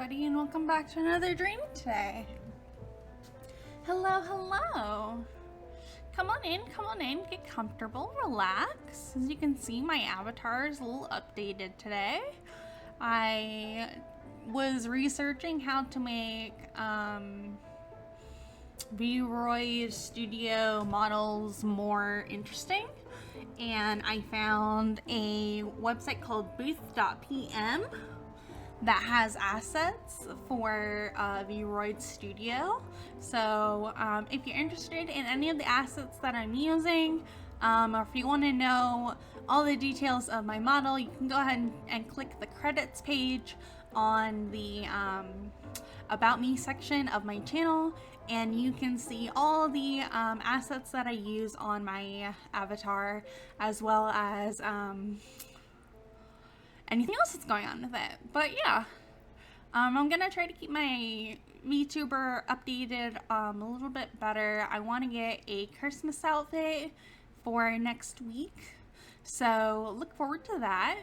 everybody, and welcome back to another dream today. Hello, hello. Come on in, get comfortable, relax. As you can see, my avatar is a little updated today. I was researching how to make V-Roy Studio models more interesting, and I found a website called booth.pm that has assets for V-Roy Studio. So if you're interested in any of the assets that I'm using, or if you want to know all the details of my model, you can go ahead and click the credits page on the About Me section of my channel, and you can see all the assets that I use on my avatar, as well as anything else that's going on with it. But yeah, I'm gonna try to keep my VTuber updated a little bit better. I want to get a Christmas outfit for next week, so look forward to that.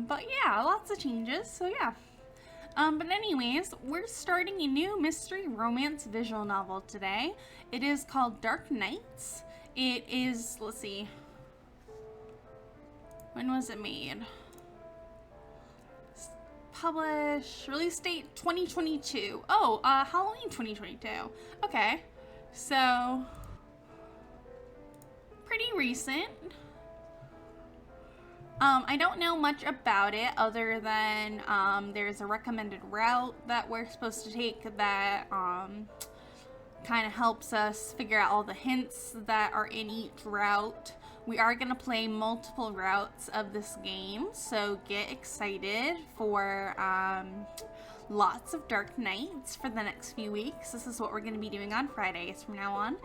But yeah, lots of changes, so yeah. But anyways, we're starting a new mystery romance visual novel today. It is called Dark Nights. It is, let's see, when was it made? Published, release date 2022. Oh, Halloween 2022. Okay, so pretty recent. I don't know much about it other than there's a recommended route that we're supposed to take that kind of helps us figure out all the hints that are in each route. We are going to play multiple routes of this game, so get excited for lots of dark nights for the next few weeks. This is what we're going to be doing on Fridays from now on.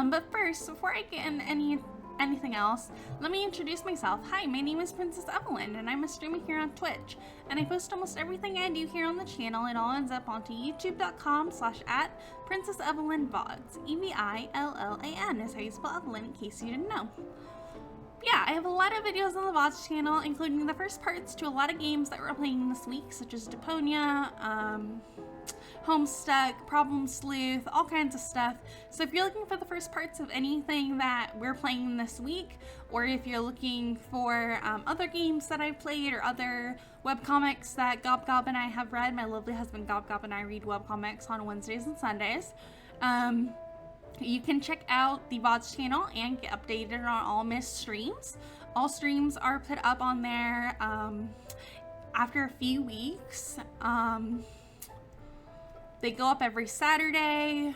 But first, before I get into anything else, let me introduce myself. Hi, my name is Princess Evillan, and I'm a streamer here on Twitch, and I post almost everything I do here on the channel. It all ends up onto youtube.com/@princessevillanvods. EVILLAN is how you spell Evelyn, in case you didn't know. Yeah, I have a lot of videos on the VODs channel, including the first parts to a lot of games that we're playing this week, such as Deponia, Homestuck, Problem Sleuth, all kinds of stuff. So if you're looking for the first parts of anything that we're playing this week, or if you're looking for other games that I've played or other webcomics that Gob Gob and I have read, my lovely husband Gob Gob and I read webcomics on Wednesdays and Sundays, you can check out the VODs channel and get updated on all missed streams. All streams are put up on there after a few weeks. They go up every Saturday.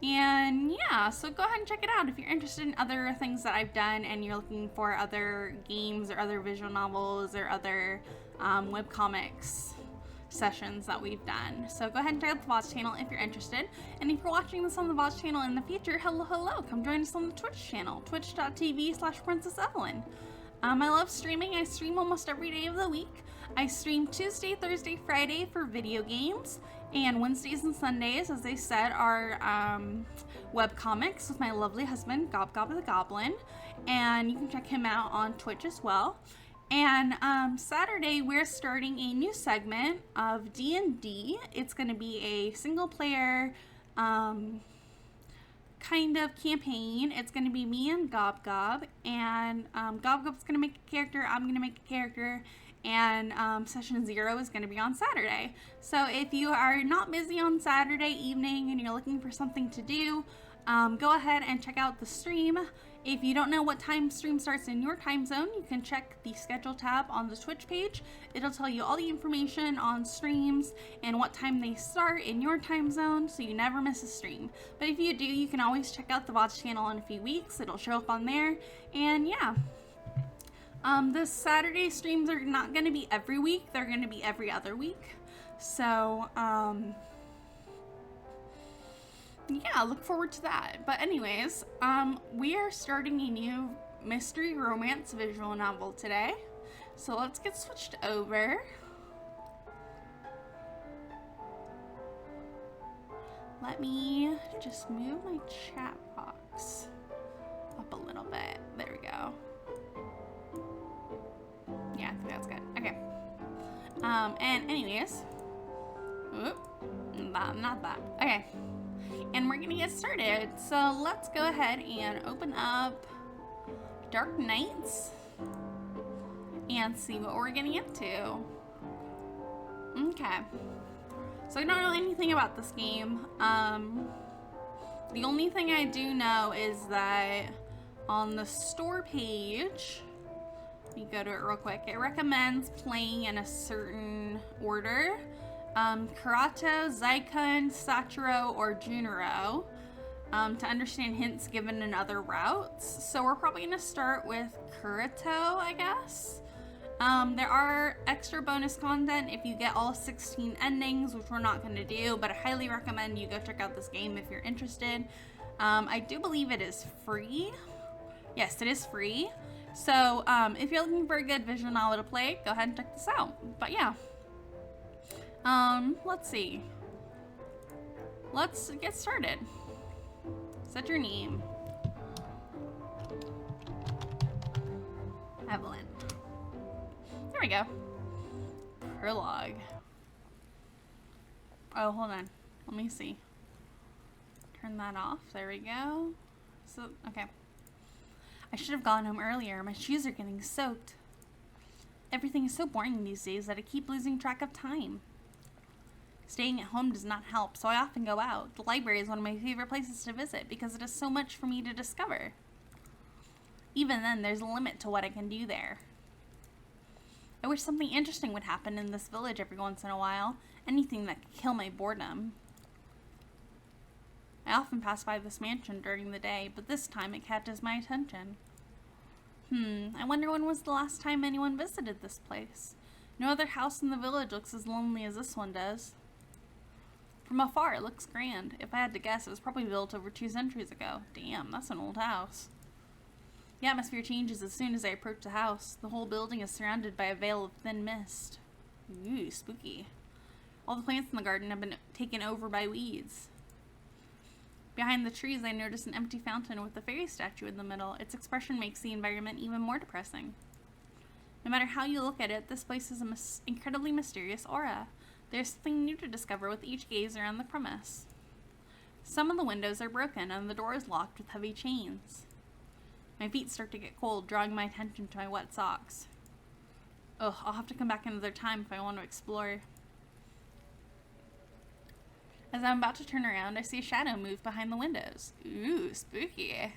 And yeah, so go ahead and check it out if you're interested in other things that I've done and you're looking for other games or other visual novels or other webcomics sessions that we've done. So go ahead and check out the VODs channel if you're interested. And if you're watching this on the VODs channel in the future, hello, come join us on the Twitch channel, twitch.tv/princessevillan. I love streaming. I stream almost every day of the week. I stream Tuesday, Thursday, Friday for video games, and Wednesdays and Sundays, as I said, are webcomics with my lovely husband, Gob Gob the Goblin, and you can check him out on Twitch as well. And Saturday, we're starting a new segment of D&D. It's going to be a single-player kind of campaign. It's going to be me and Gob Gob, and Gob Gob's going to make a character, I'm going to make a character, and session 0 is going to be on Saturday. So if you are not busy on Saturday evening and you're looking for something to do, go ahead and check out the stream. If you don't know what time stream starts in your time zone, you can check the schedule tab on the Twitch page. It'll tell you all the information on streams and what time they start in your time zone, so you never miss a stream. But if you do, you can always check out the VODs channel in a few weeks. It'll show up on there. And yeah, this Saturday streams are not going to be every week. They're going to be every other week. So, yeah, look forward to that. But anyways, we are starting a new mystery romance visual novel today. So let's get switched over. Let me just move my chat box up a little bit. There we go. Yeah, I think that's good. Okay. And anyways, that, not that. Okay. And we're gonna get started. So let's go ahead and open up Dark Nights and see what we're getting into. Okay. So I don't know anything about this game. The only thing I do know is that on the store page, let me go to it real quick, it recommends playing in a certain order. Karato, Zaikun, Sachiro, or Juniro, to understand hints given in other routes. So we're probably going to start with Karato, I guess. There are extra bonus content if you get all 16 endings, which we're not going to do, but I highly recommend you go check out this game if you're interested. I do believe it is free. Yes, it is free. So if you're looking for a good visual novel to play, go ahead and check this out. But yeah. Let's see. Let's get started. Set your name. Evillan. There we go. Prologue. Oh, hold on. Let me see. Turn that off. There we go. So, okay. I should have gone home earlier. My shoes are getting soaked. Everything is so boring these days that I keep losing track of time. Staying at home does not help, so I often go out. The library is one of my favorite places to visit because it has so much for me to discover. Even then, there's a limit to what I can do there. I wish something interesting would happen in this village every once in a while. Anything that could kill my boredom. I often pass by this mansion during the day, but this time it catches my attention. I wonder when was the last time anyone visited this place. No other house in the village looks as lonely as this one does. From afar, it looks grand. If I had to guess, it was probably built over 2 centuries ago. Damn, that's an old house. The atmosphere changes as soon as I approach the house. The whole building is surrounded by a veil of thin mist. Ooh, spooky. All the plants in the garden have been taken over by weeds. Behind the trees, I notice an empty fountain with a fairy statue in the middle. Its expression makes the environment even more depressing. No matter how you look at it, this place has an incredibly mysterious aura. There's something new to discover with each gaze around the premise. Some of the windows are broken and the door is locked with heavy chains. My feet start to get cold, drawing my attention to my wet socks. Ugh, I'll have to come back another time if I want to explore. As I'm about to turn around, I see a shadow move behind the windows. Ooh, spooky.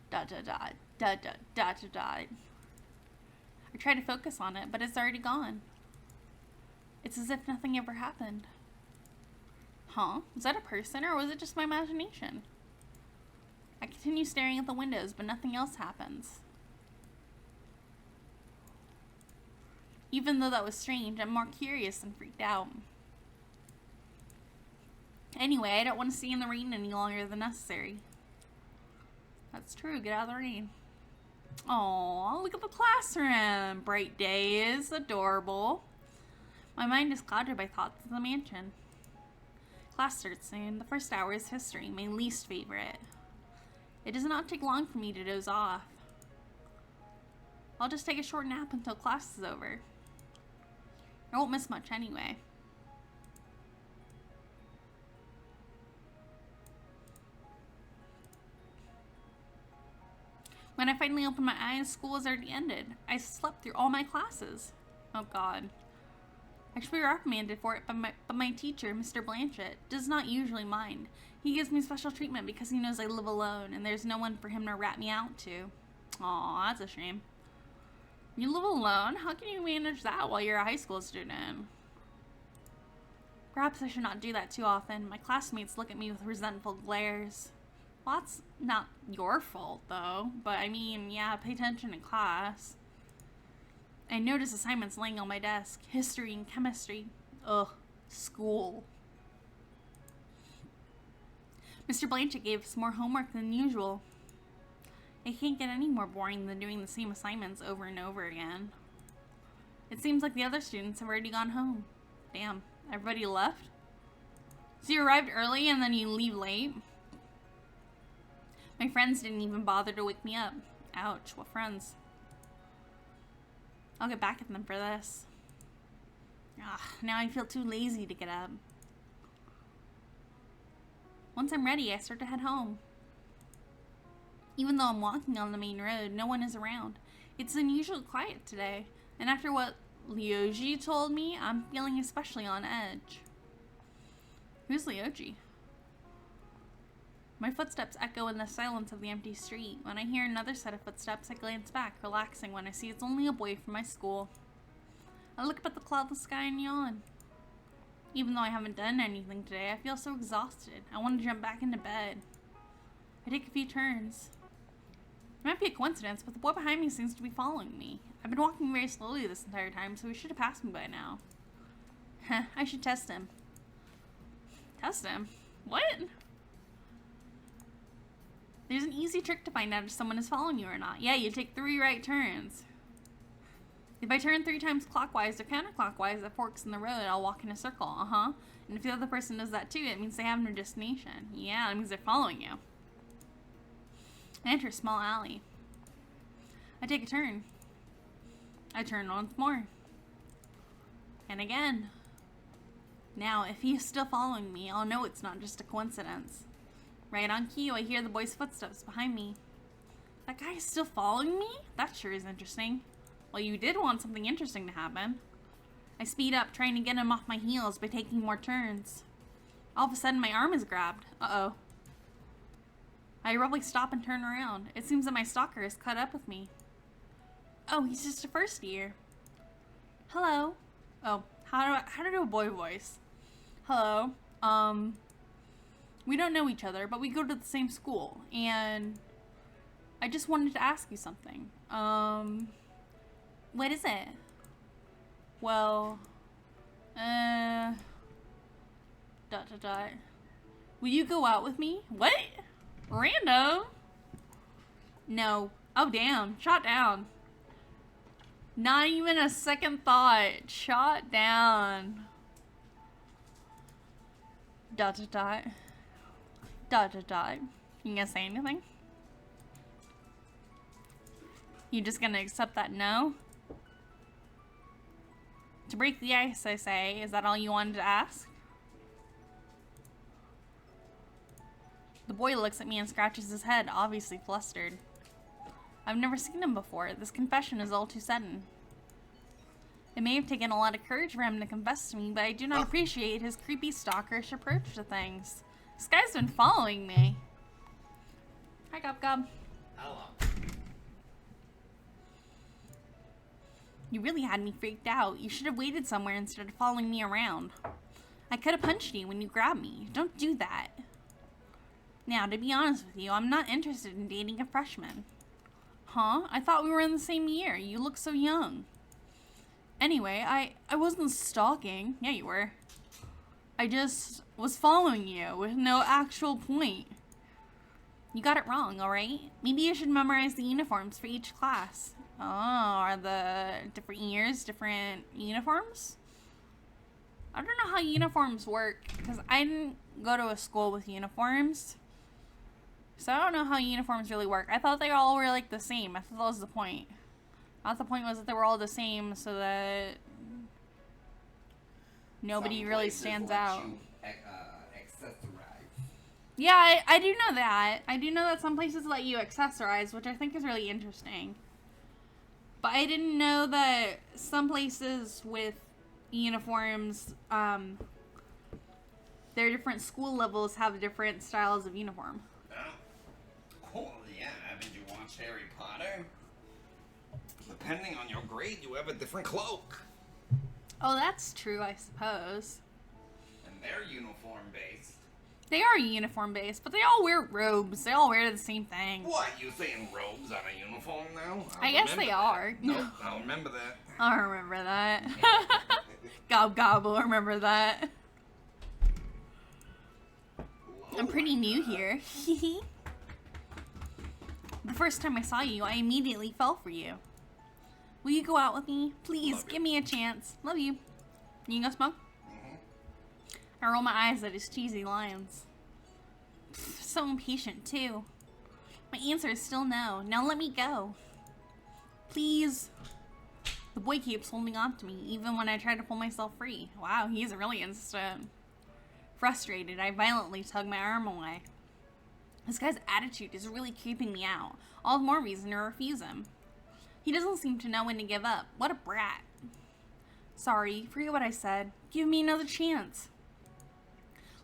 Dot dot dot, dot dot dot dot dot. I try to focus on it, but it's already gone. It's as if nothing ever happened. Huh? Was that a person or was it just my imagination? I continue staring at the windows, but nothing else happens. Even though that was strange, I'm more curious than freaked out. Anyway, I don't want to stay in the rain any longer than necessary. That's true, get out of the rain. Aww, look at the classroom. Bright days, adorable. My mind is clouded by thoughts of the mansion. Class starts soon. The first hour is history, my least favorite. It does not take long for me to doze off. I'll just take a short nap until class is over. I won't miss much anyway. When I finally opened my eyes, school has already ended. I slept through all my classes. Oh God. I should be reprimanded for it, but my teacher, Mr. Blanchett, does not usually mind. He gives me special treatment because he knows I live alone and there's no one for him to rat me out to. Aw, that's a shame. You live alone? How can you manage that while you're a high school student? Perhaps I should not do that too often. My classmates look at me with resentful glares. Well, that's not your fault, though. But, I mean, yeah, pay attention in class. I notice assignments laying on my desk. History and chemistry. Ugh, school. Mr. Blanchett gave us more homework than usual. It can't get any more boring than doing the same assignments over and over again. It seems like the other students have already gone home. Damn, everybody left? So you arrived early and then you leave late? My friends didn't even bother to wake me up. Ouch, what friends? I'll get back at them for this. Ugh, now I feel too lazy to get up. Once I'm ready, I start to head home. Even though I'm walking on the main road, no one is around. It's unusually quiet today, and after what Lyoji told me, I'm feeling especially on edge. Who's Lyoji? My footsteps echo in the silence of the empty street. When I hear another set of footsteps, I glance back, relaxing when I see it's only a boy from my school. I look up at the cloudless sky and yawn. Even though I haven't done anything today, I feel so exhausted. I want to jump back into bed. I take a few turns. It might be a coincidence, but the boy behind me seems to be following me. I've been walking very slowly this entire time, so he should have passed me by now. I should test him. Test him? What? There's an easy trick to find out if someone is following you or not. Yeah, you take 3 right turns. If I turn 3 times clockwise or counterclockwise at forks in the road, I'll walk in a circle. And if the other person does that too, it means they have no destination. Yeah, that means they're following you. I enter a small alley. I take a turn. I turn once more. And again. Now, if he is still following me, I'll know it's not just a coincidence. Right on cue, I hear the boy's footsteps behind me. That guy is still following me? That sure is interesting. Well, you did want something interesting to happen. I speed up, trying to get him off my heels by taking more turns. All of a sudden, my arm is grabbed. Uh-oh. I abruptly stop and turn around. It seems that my stalker has caught up with me. Oh, he's just a first year. Hello. Oh, how to do a boy voice? Hello. We don't know each other, but we go to the same school, and I just wanted to ask you something. What is it? Well, dot. Will you go out with me? What? Random? No. Oh, damn. Shot down. Not even a second thought. Shot down. Dot. You gonna say anything? You just gonna accept that no? To break the ice, I say. Is that all you wanted to ask? The boy looks at me and scratches his head, obviously flustered. I've never seen him before. This confession is all too sudden. It may have taken a lot of courage for him to confess to me, but I do not appreciate his creepy stalkerish approach to things. This guy's been following me. Hi, Gob. Hello. You really had me freaked out. You should have waited somewhere instead of following me around. I could have punched you when you grabbed me. Don't do that. Now, to be honest with you, I'm not interested in dating a freshman. Huh? I thought we were in the same year. You look so young. Anyway, I wasn't stalking. Yeah, you were. I just was following you with no actual point. You got it wrong, alright? Maybe you should memorize the uniforms for each class. Oh, are the different years different uniforms? I don't know how uniforms work, because I didn't go to a school with uniforms. So I don't know how uniforms really work. I thought they all were like the same. I thought that was the point. I thought the point was that they were all the same so that nobody really stands out. Accessorize. Yeah, I do know that. I do know that some places let you accessorize, which I think is really interesting. But I didn't know that some places with uniforms, their different school levels have different styles of uniform. Oh, yeah. Haven't you watched Harry Potter? Depending on your grade, you have a different cloak. Oh, that's true, I suppose. And they're uniform-based. They are uniform-based, but they all wear robes. They all wear the same thing. What? You saying robes on a uniform now? I guess they are. Nope, I'll remember that. I'll remember that. Gob will remember that. I'm pretty new here. The first time I saw you, I immediately fell for you. Will you go out with me? Please, give me a chance. Love you. You gonna go smoke? I roll my eyes at his cheesy lines. Pfft, so impatient, too. My answer is still no. Now let me go. Please. The boy keeps holding on to me, even when I try to pull myself free. Wow, he's really insistent. Frustrated, I violently tug my arm away. This guy's attitude is really creeping me out. All the more reason to refuse him. He doesn't seem to know when to give up. What a brat. Sorry, forget what I said. Give me another chance.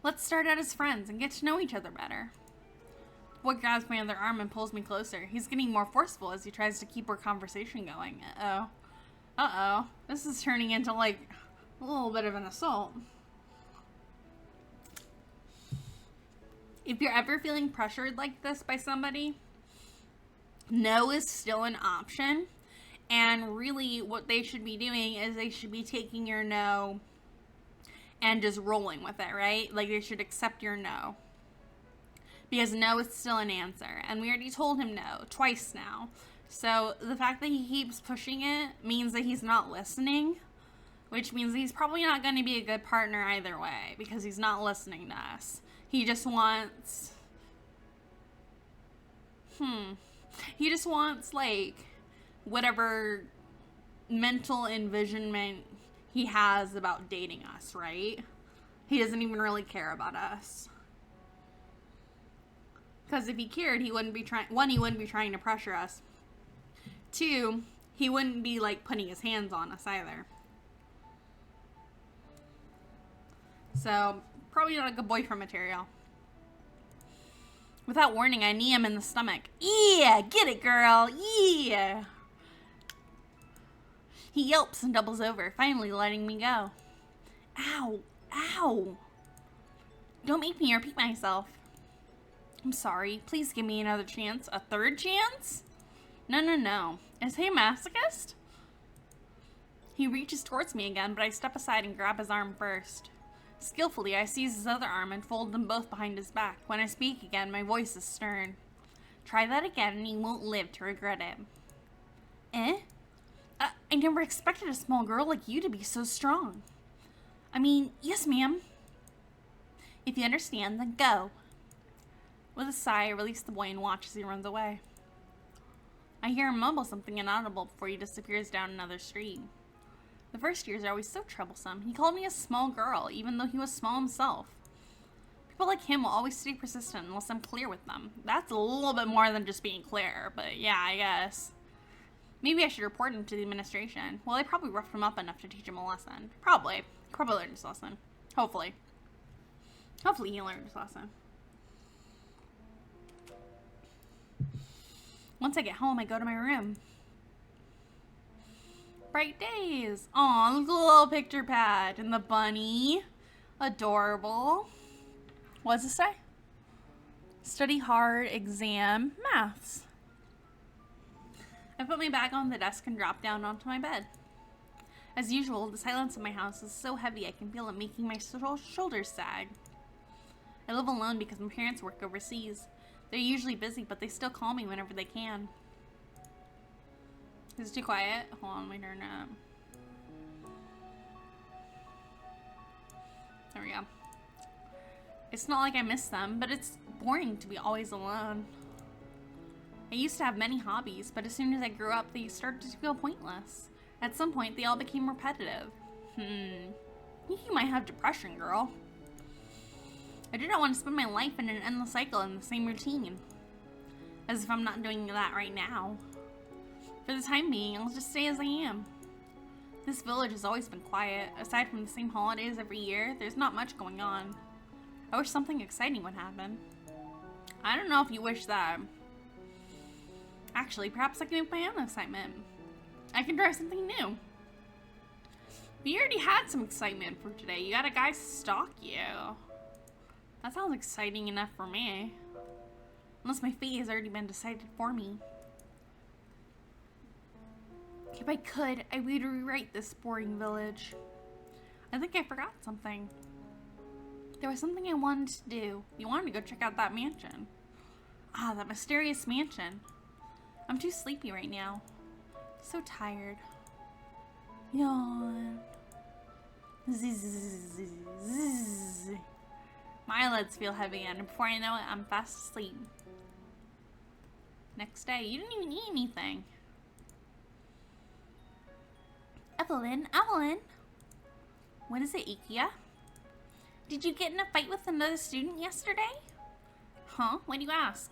Let's start out as friends and get to know each other better. The boy grabs my other arm and pulls me closer. He's getting more forceful as he tries to keep our conversation going. Uh-oh. Uh-oh. This is turning into, like, a little bit of an assault. If you're ever feeling pressured like this by somebody, no is still an option. And really what they should be doing is they should be taking your no and just rolling with it, right? Like, they should accept your no. Because no is still an answer. And we already told him no twice now. So the fact that he keeps pushing it means that he's not listening. Which means he's probably not going to be a good partner either way. Because he's not listening to us. He just wants... He just wants, like, whatever mental envisionment he has about dating us, right? He doesn't even really care about us. Because if he cared, he wouldn't be trying... One, he wouldn't be trying to pressure us. Two, he wouldn't be, like, putting his hands on us either. So, probably not a good boyfriend material. Without warning, I knee him in the stomach. Yeah, get it, girl. Yeah. He yelps and doubles over, finally letting me go. Ow. Ow. Don't make me repeat myself. I'm sorry. Please give me another chance. A third chance? No. Is he a masochist? He reaches towards me again, but I step aside and grab his arm first. Skillfully, I seize his other arm and fold them both behind his back. When I speak again, my voice is stern. Try that again and you won't live to regret it. Eh? I never expected a small girl like you to be so strong. I mean, yes, ma'am. If you understand, then go. With a sigh, I release the boy and watch as he runs away. I hear him mumble something inaudible before he disappears down another street. The first years are always so troublesome. He called me a small girl, even though he was small himself. People like him will always stay persistent unless I'm clear with them. That's a little bit more than just being clear, but yeah, I guess. Maybe I should report him to the administration. Well, they probably roughed him up enough to teach him a lesson. Probably. Probably learned his lesson. Hopefully. Hopefully he learned his lesson. Once I get home, I go to my room. Bright days. Aw, look at the little picture pad. And the bunny. Adorable. What does it say? Study hard, exam, maths. I put my bag on the desk and drop down onto my bed. As usual, the silence of my house is so heavy I can feel it making my shoulders sag. I live alone because my parents work overseas. They're usually busy, but they still call me whenever they can. Is it too quiet? Hold on, let me turn it up. There we go. It's not like I miss them, but it's boring to be always alone. I used to have many hobbies, but as soon as I grew up, they started to feel pointless. At some point, they all became repetitive. You might have depression, girl. I do not want to spend my life in an endless cycle in the same routine. As if I'm not doing that right now. For the time being, I'll just stay as I am. This village has always been quiet. Aside from the same holidays every year, there's not much going on. I wish something exciting would happen. I don't know if you wish that. Actually, perhaps I can make my own excitement. I can try something new. But you already had some excitement for today. You got a guy stalk you. That sounds exciting enough for me. Unless my fate has already been decided for me. If I could, I would rewrite this boring village. I think I forgot something. There was something I wanted to do. You wanted to go check out that mansion. Ah, that mysterious mansion. I'm too sleepy right now. So tired. Yawn. Zzz. My eyelids feel heavy and before I know it, I'm fast asleep. Next day, you didn't even eat anything. Evelyn, Evelyn! What is it, Ikia? Did you get in a fight with another student yesterday? Huh? Why do you ask?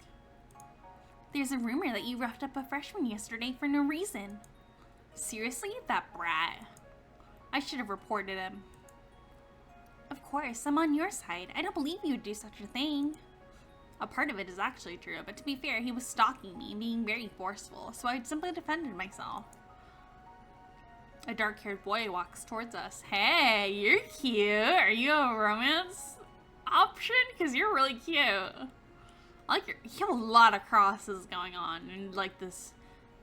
There's a rumor that you roughed up a freshman yesterday for no reason. Seriously? That brat. I should have reported him. Of course, I'm on your side. I don't believe you would do such a thing. A part of it is actually true, but to be fair, he was stalking me, being very forceful, so I simply defended myself. A dark-haired boy walks towards us. Hey, you're cute. Are you a romance option? Because you're really cute. I like you have a lot of crosses going on, and like this,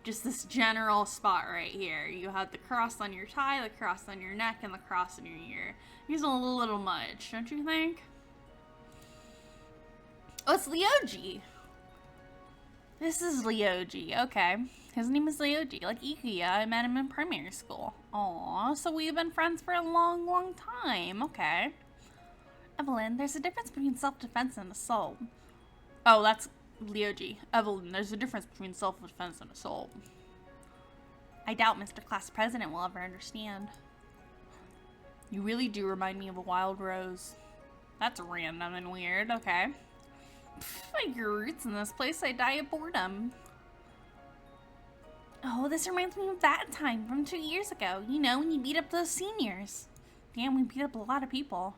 just this general spot right here. You have the cross on your tie, the cross on your neck, and the cross in your ear. He's a little much, don't you think? Oh, it's Leoji. This is Leoji. Okay. His name is Leoji. Like Ikuya, I met him in primary school. Aw, so we've been friends for a long, long time. Okay. Evelyn, there's a difference between self-defense and assault. Oh, that's Leoji. Evelyn, there's a difference between self-defense and assault. I doubt Mr. Class President will ever understand. You really do remind me of a wild rose. That's random and weird. Okay. I grew roots in this place. I die of boredom. Oh, this reminds me of that time from 2 years ago. You know, when you beat up those seniors. Damn, we beat up a lot of people.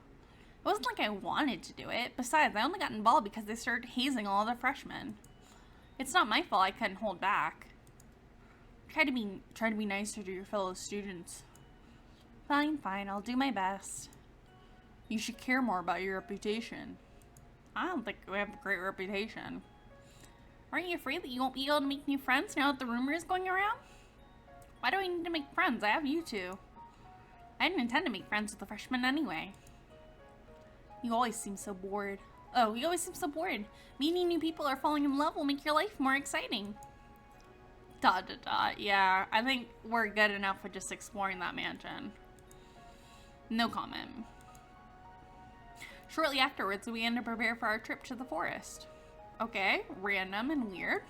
It wasn't like I wanted to do it. Besides, I only got involved because they started hazing all the freshmen. It's not my fault I couldn't hold back. Try to be nicer to your fellow students. Fine, I'll do my best. You should care more about your reputation. I don't think we have a great reputation. Aren't you afraid that you won't be able to make new friends now that the rumor is going around? Why do I need to make friends? I have you two. I didn't intend to make friends with the freshmen anyway. You always seem so bored. Oh, you always seem so bored. Meeting new people or falling in love will make your life more exciting. ... Yeah, I think we're good enough with just exploring that mansion. No comment. Shortly afterwards, we began to prepare for our trip to the forest. Okay, random and weird.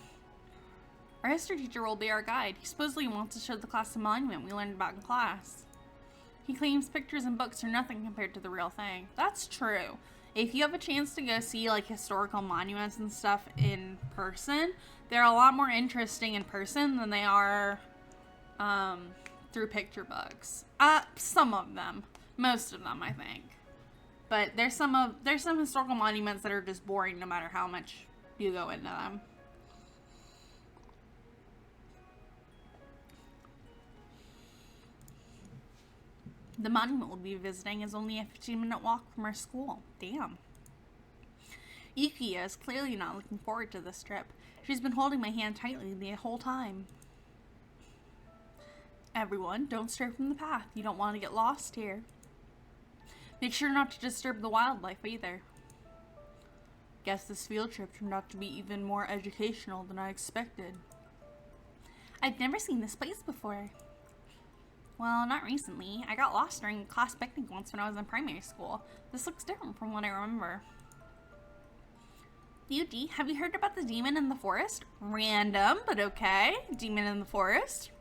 Our history teacher will be our guide. He supposedly wants to show the class a monument we learned about in class. He claims pictures and books are nothing compared to the real thing. That's true. If you have a chance to go see like historical monuments and stuff in person, they're a lot more interesting in person than they are through picture books. Some of them. Most of them, I think. But there's some historical monuments that are just boring no matter how much you go into them. The monument we'll be visiting is only a 15-minute walk from our school. Damn. Yukiya is clearly not looking forward to this trip. She's been holding my hand tightly the whole time. Everyone, don't stray from the path. You don't want to get lost here. Make sure not to disturb the wildlife either. Guess this field trip turned out to be even more educational than I expected. I've never seen this place before. Well, not recently. I got lost during a class picnic once when I was in primary school. This looks different from what I remember. Yuji, have you heard about the demon in the forest? Random, but okay. Demon in the forest?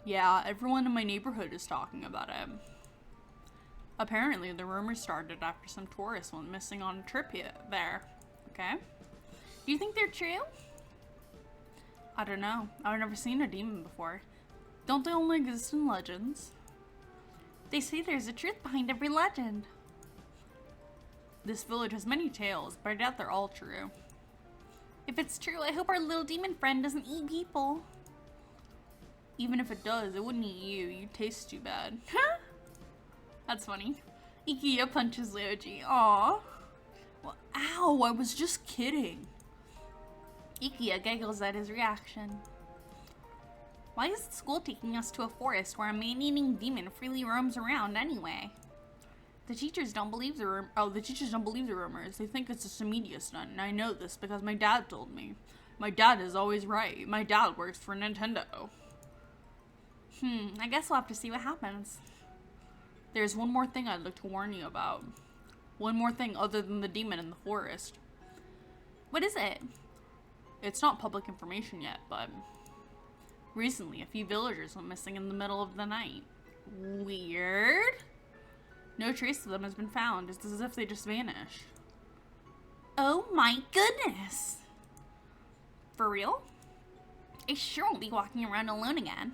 Yeah, everyone in my neighborhood is talking about it. Apparently, the rumor started after some tourists went missing on a trip there. Okay. Do you think they're true? I don't know. I've never seen a demon before. Don't they only exist in legends? They say there's a truth behind every legend. This village has many tales, but I doubt they're all true. If it's true, I hope our little demon friend doesn't eat people. Even if it does, it wouldn't eat you. You taste too bad. That's funny. Ikiya punches Leoji. Aww. Well, ow, I was just kidding. Ikiya giggles at his reaction. Why is the school taking us to a forest where a man-eating demon freely roams around anyway? The teachers don't believe the rumors. They think it's just a media stunt, and I know this because my dad told me. My dad is always right. My dad works for Nintendo. I guess we'll have to see what happens. There's one more thing I'd like to warn you about. One more thing other than the demon in the forest. What is it? It's not public information yet, but recently a few villagers went missing in the middle of the night. Weird. No trace of them has been found. It's as if they just vanished. Oh my goodness. For real? I sure won't be walking around alone again.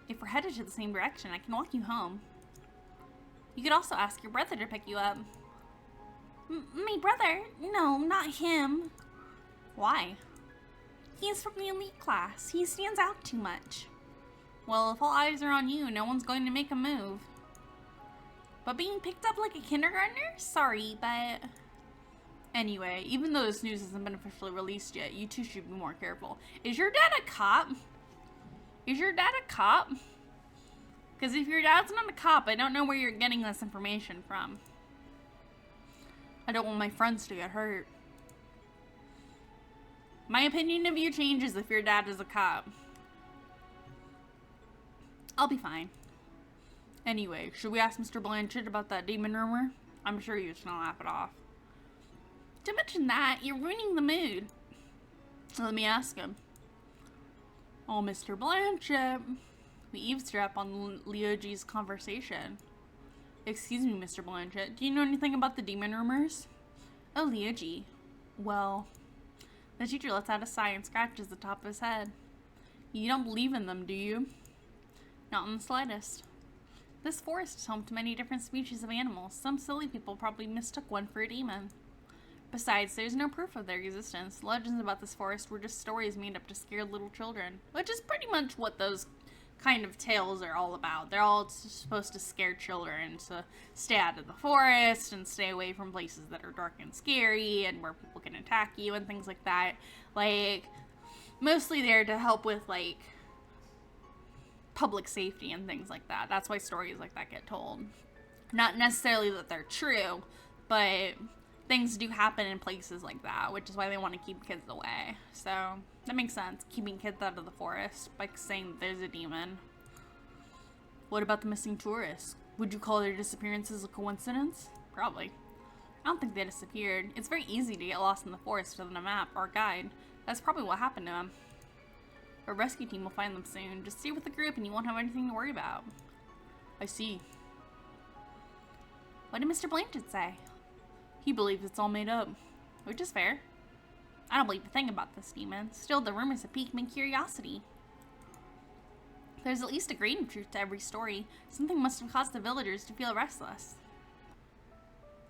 If we're headed to the same direction, I can walk you home. You could also ask your brother to pick you up. My brother? No, not him. Why? He's from the elite class. He stands out too much. Well, if all eyes are on you, no one's going to make a move. But being picked up like a kindergartner? Sorry, but... Anyway, even though this news hasn't been officially released yet, you two should be more careful. Is your dad a cop? Is your dad a cop? Because if your dad's not a cop, I don't know where you're getting this information from. I don't want my friends to get hurt. My opinion of you changes if your dad is a cop. I'll be fine. Anyway, should we ask Mr. Blanchett about that demon rumor? I'm sure he was gonna laugh it off. To mention that, you're ruining the mood. Let me ask him. Oh, Mr. Blanchett. We eavesdrop on Leo G's conversation. Excuse me, Mr. Blanchett. Do you know anything about the demon rumors? Oh, Leo G. Well, the teacher lets out a sigh and scratches the top of his head. You don't believe in them, do you? Not in the slightest. This forest is home to many different species of animals. Some silly people probably mistook one for a demon. Besides, there's no proof of their existence. Legends about this forest were just stories made up to scare little children, which is pretty much what those kind of tales are all about. They're all supposed to scare children to stay out of the forest and stay away from places that are dark and scary and where people can attack you and things like that. Like, mostly there to help with, like, public safety and things like that. That's why stories like that get told. Not necessarily that they're true, but things do happen in places like that, which is why they want to keep kids away. So that makes sense, keeping kids out of the forest by saying that there's a demon. What about the missing tourists? Would you call their disappearances a coincidence? Probably. I don't think they disappeared. It's very easy to get lost in the forest without a map or a guide. That's probably what happened to them. A rescue team will find them soon. Just stay with the group and you won't have anything to worry about. I see. What did Mr. Blanchett say? He believes it's all made up, which is fair. I don't believe a thing about this demon. Still, the rumors have piqued my curiosity. There's at least a grain of truth to every story. Something must have caused the villagers to feel restless.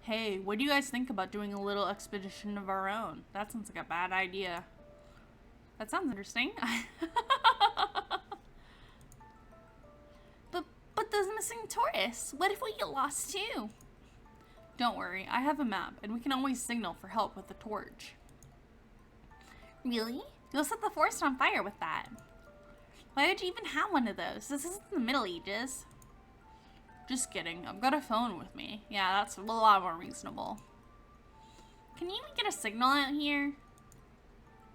Hey, what do you guys think about doing a little expedition of our own? That sounds like a bad idea. That sounds interesting. But those missing tourists, what if we get lost too? Don't worry, I have a map, and we can always signal for help with the torch. Really? You'll set the forest on fire with that. Why would you even have one of those? This isn't the Middle Ages. Just kidding, I've got a phone with me. Yeah, that's a lot more reasonable. Can you even get a signal out here?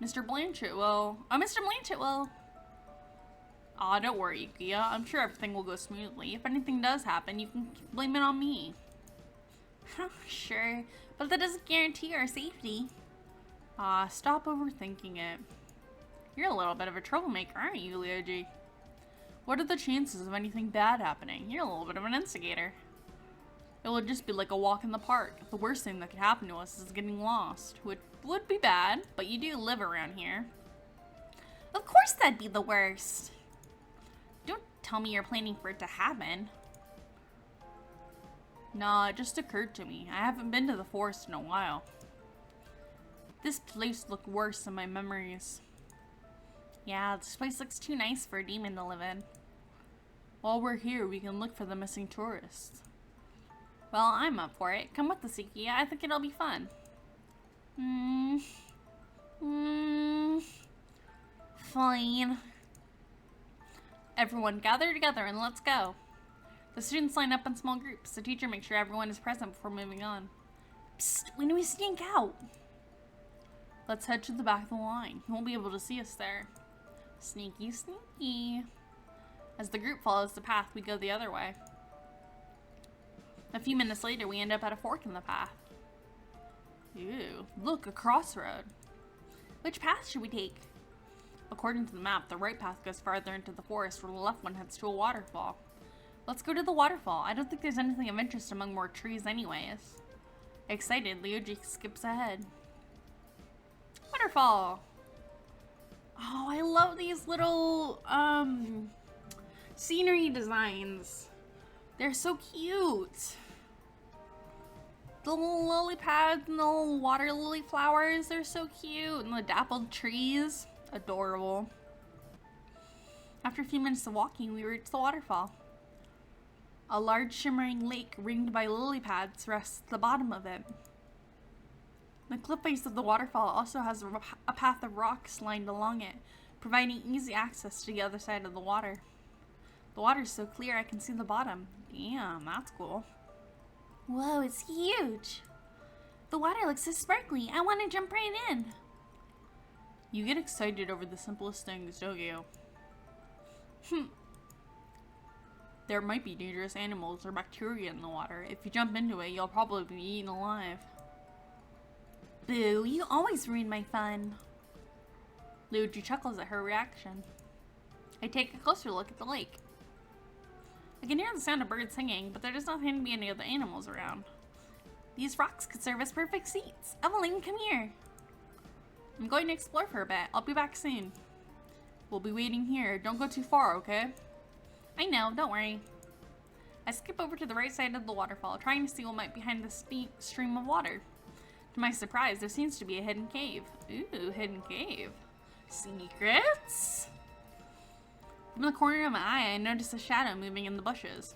Mr. Blanchett will. Oh, Mr. Blanchett will. Aw, don't worry, Gia. I'm sure everything will go smoothly. If anything does happen, you can blame it on me. Sure, but that doesn't guarantee our safety. Ah, stop overthinking it. You're a little bit of a troublemaker, aren't you, Leo G? What are the chances of anything bad happening? You're a little bit of an instigator. It would just be like a walk in the park. The worst thing that could happen to us is getting lost, which would be bad, but you do live around here. Of course that'd be the worst. Don't tell me you're planning for it to happen. Nah, it just occurred to me. I haven't been to the forest in a while. This place looked worse in my memories. Yeah, this place looks too nice for a demon to live in. While we're here, we can look for the missing tourists. Well, I'm up for it. Come with us, Iki. I think it'll be fun. Fine. Everyone gather together and let's go. The students line up in small groups. The teacher makes sure everyone is present before moving on. Psst, when do we sneak out? Let's head to the back of the line. You won't be able to see us there. Sneaky, sneaky. As the group follows the path, we go the other way. A few minutes later, we end up at a fork in the path. Ew, look, a crossroad. Which path should we take? According to the map, the right path goes farther into the forest, while the left one heads to a waterfall. Let's go to the waterfall. I don't think there's anything of interest among more trees anyways. Excited, Leoji skips ahead. Waterfall! Oh, I love these little, scenery designs. They're so cute. The little lily pads and the little water lily flowers, they're so cute. And the dappled trees, adorable. After a few minutes of walking, we reached the waterfall. A large shimmering lake ringed by lily pads rests at the bottom of it. The cliff face of the waterfall also has a path of rocks lined along it, providing easy access to the other side of the water. The water is so clear I can see the bottom. Damn, that's cool. Whoa, it's huge! The water looks so sparkly, I want to jump right in! You get excited over the simplest things, don't you? There might be dangerous animals or bacteria in the water. If you jump into it, you'll probably be eaten alive. Boo, you always ruin my fun. Luigi chuckles at her reaction. I take a closer look at the lake. I can hear the sound of birds singing, but there does not seem to be any other animals around. These rocks could serve as perfect seats. Evelyn, come here. I'm going to explore for a bit. I'll be back soon. We'll be waiting here. Don't go too far, okay? I know, don't worry. I skip over to the right side of the waterfall, trying to see what might be behind the steep stream of water. To my surprise, there seems to be a hidden cave. Ooh, hidden cave. Secrets? From the corner of my eye, I notice a shadow moving in the bushes.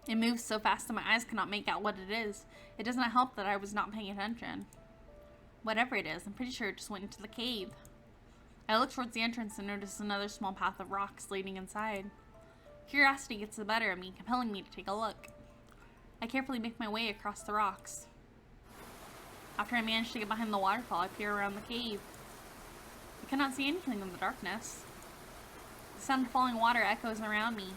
It moves so fast that my eyes cannot make out what it is. It does not help that I was not paying attention. Whatever it is, I'm pretty sure it just went into the cave. I look towards the entrance and notice another small path of rocks leading inside. Curiosity gets the better of me, compelling me to take a look. I carefully make my way across the rocks. After I manage to get behind the waterfall, I peer around the cave. I cannot see anything in the darkness. The sound of falling water echoes around me.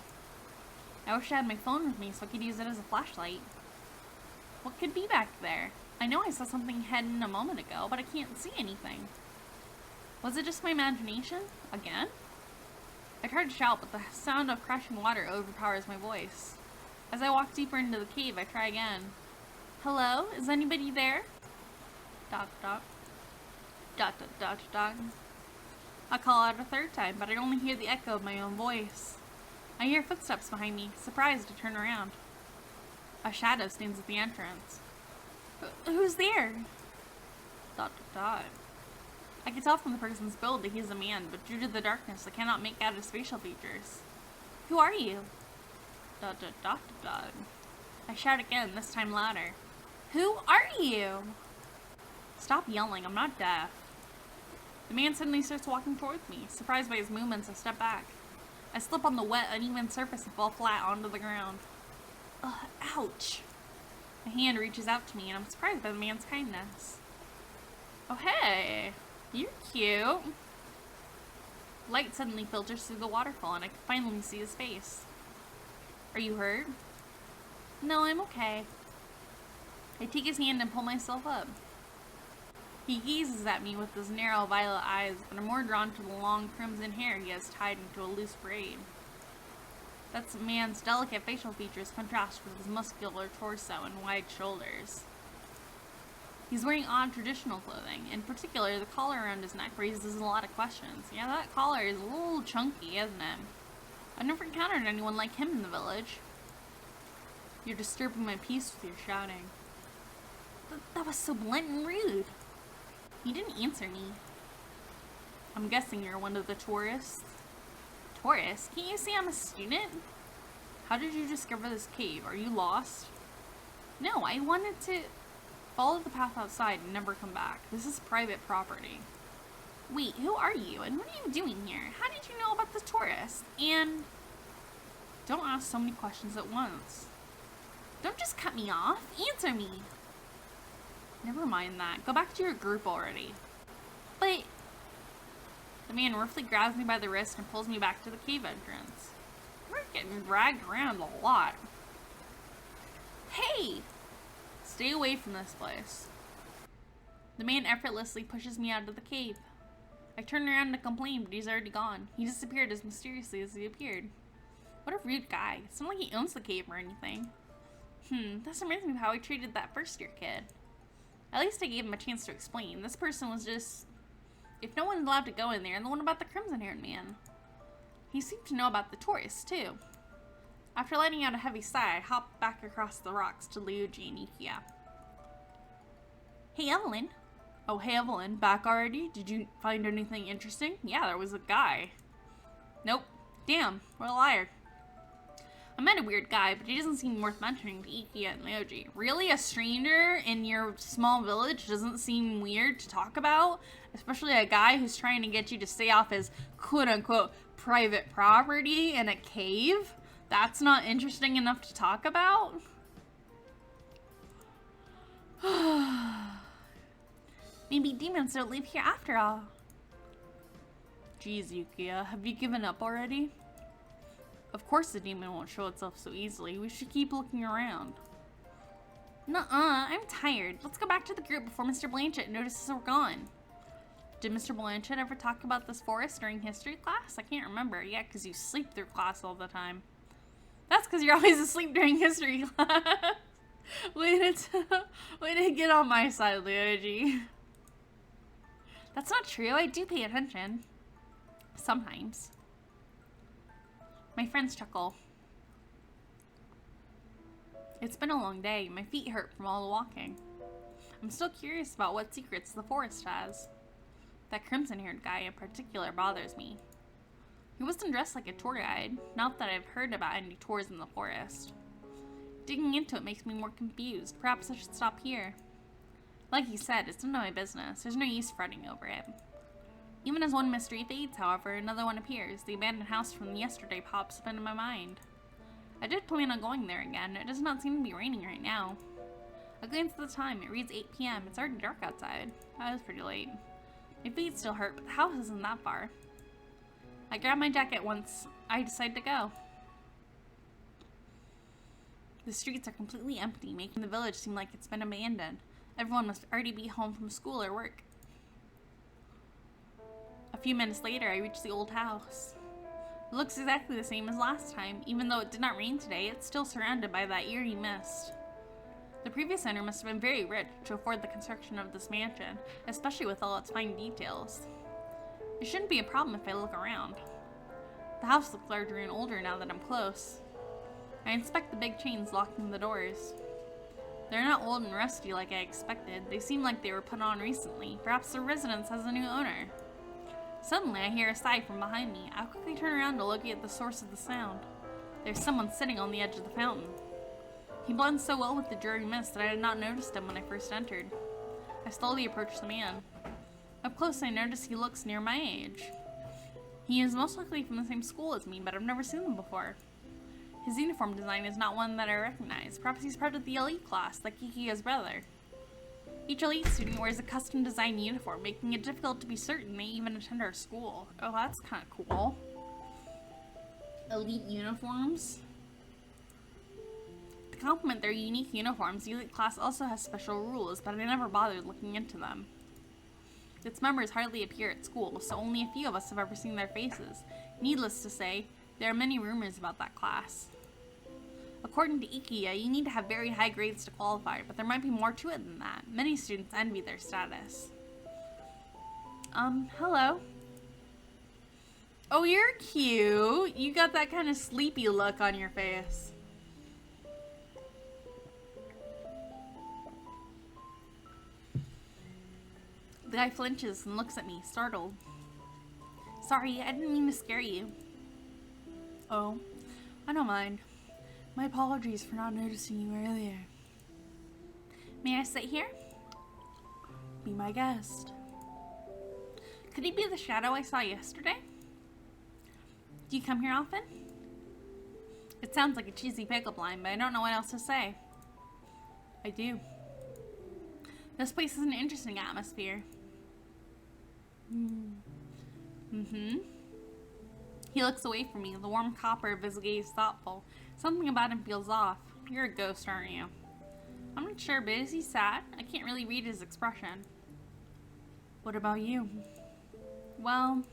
I wish I had my phone with me so I could use it as a flashlight. What could be back there? I know I saw something hidden a moment ago, but I can't see anything. Was it just my imagination? Again? I try to shout, but the sound of crashing water overpowers my voice. As I walk deeper into the cave, I try again. Hello? Is anybody there? Dot dot. Dot dot dot dot. I call out a third time, but I only hear the echo of my own voice. I hear footsteps behind me, surprised to turn around. A shadow stands at the entrance. Who's there? Dot dot dot. I can tell from the person's build that he's a man, but due to the darkness, I cannot make out his facial features. Who are you? Dot dot dot dot. I shout again, this time louder. Who are you? Stop yelling, I'm not deaf. The man suddenly starts walking towards me. Surprised by his movements, I step back. I slip on the wet, uneven surface and fall flat onto the ground. Ugh, ouch. A hand reaches out to me, and I'm surprised by the man's kindness. Oh, hey. You're cute. Light suddenly filters through the waterfall, and I can finally see his face. Are you hurt? No, I'm okay. I take his hand and pull myself up. He gazes at me with his narrow violet eyes, but I'm more drawn to the long crimson hair he has tied into a loose braid. That man's delicate facial features contrast with his muscular torso and wide shoulders. He's wearing odd traditional clothing. In particular, the collar around his neck raises a lot of questions. Yeah, that collar is a little chunky, isn't it? I've never encountered anyone like him in the village. You're disturbing my peace with your shouting. That was so blunt and rude. He didn't answer me. I'm guessing you're one of the tourists. Tourists? Can't you see I'm a student? How did you discover this cave? Are you lost? No, I wanted to follow the path outside and never come back. This is private property. Wait, who are you? And what are you doing here? How did you know about the tourists? And don't ask so many questions at once. Don't just cut me off. Answer me. Never mind that. Go back to your group already. But the man roughly grabs me by the wrist and pulls me back to the cave entrance. We're getting dragged around a lot. Hey! Stay away from this place. The man effortlessly pushes me out of the cave. I turn around to complain, but he's already gone. He disappeared as mysteriously as he appeared. What a rude guy. It's not like he owns the cave or anything. This reminds me of how I treated that first year kid. At least I gave him a chance to explain. This person was just... If no one's allowed to go in there, then what about the crimson-haired man? He seemed to know about the tourists, too. After letting out a heavy sigh, I hopped back across the rocks to Ryuji and Ikia. Hey, Evillan. Oh, hey, Evillan. Back already? Did you find anything interesting? Yeah, there was a guy. Nope. Damn, what a liar. I met a weird guy, but he doesn't seem worth mentioning to Ikia and Ryuji. Really? A stranger in your small village doesn't seem weird to talk about? Especially a guy who's trying to get you to stay off his quote-unquote private property in a cave? That's not interesting enough to talk about? Maybe demons don't live here after all. Jeez, Ikia, have you given up already? Of course the demon won't show itself so easily. We should keep looking around. Nuh-uh, I'm tired. Let's go back to the group before Mr. Blanchett notices we're gone. Did Mr. Blanchett ever talk about this forest during history class? I can't remember. Yeah, because you sleep through class all the time. That's because you're always asleep during history class. Way to get on my side, Ryuji. That's not true. I do pay attention. Sometimes. My friends chuckle. It's been a long day. My feet hurt from all the walking. I'm still curious about what secrets the forest has. That crimson-haired guy in particular bothers me. He wasn't dressed like a tour guide. Not that I've heard about any tours in the forest. Digging into it makes me more confused. Perhaps I should stop here. Like he said, it's none of my business. There's no use fretting over it. Even as one mystery fades, however, another one appears. The abandoned house from yesterday pops up into my mind. I did plan on going there again. It does not seem to be raining right now. I glance at the time. It reads 8 p.m. It's already dark outside. That was pretty late. My feet still hurt, but the house isn't that far. I grab my jacket once I decide to go. The streets are completely empty, making the village seem like it's been abandoned. Everyone must already be home from school or work. A few minutes later, I reach the old house. It looks exactly the same as last time. Even though it did not rain today, it's still surrounded by that eerie mist. The previous owner must have been very rich to afford the construction of this mansion, especially with all its fine details. It shouldn't be a problem if I look around. The house looks larger and older now that I'm close. I inspect the big chains locking the doors. They're not old and rusty like I expected. They seem like they were put on recently. Perhaps the residence has a new owner. Suddenly, I hear a sigh from behind me. I quickly turn around to look at the source of the sound. There's someone sitting on the edge of the fountain. He blends so well with the dreary mist that I had not noticed him when I first entered. I slowly approach the man. Up close, I notice he looks near my age. He is most likely from the same school as me, but I've never seen him before. His uniform design is not one that I recognize. Perhaps he's part of the elite class, like Kiki's brother. Each elite student wears a custom-designed uniform, making it difficult to be certain they even attend our school. Oh, that's kind of cool. Elite uniforms? To complement their unique uniforms, the elite class also has special rules, but I never bothered looking into them. Its members hardly appear at school, so only a few of us have ever seen their faces. Needless to say, there are many rumors about that class. According to Ikia, you need to have very high grades to qualify, but there might be more to it than that. Many students envy their status. Hello. Oh, you're cute. You got that kind of sleepy look on your face. The guy flinches and looks at me, startled. Sorry, I didn't mean to scare you. Oh, I don't mind. My apologies for not noticing you earlier. May I sit here? Be my guest. Could he be the shadow I saw yesterday? Do you come here often? It sounds like a cheesy pickup line, but I don't know what else to say. I do. This place is an interesting atmosphere. Mm-hmm. He looks away from me. The warm copper of his gaze thoughtful. Something about him feels off. You're a ghost, aren't you? I'm not sure, but is he sad? I can't really read his expression. What about you? Well,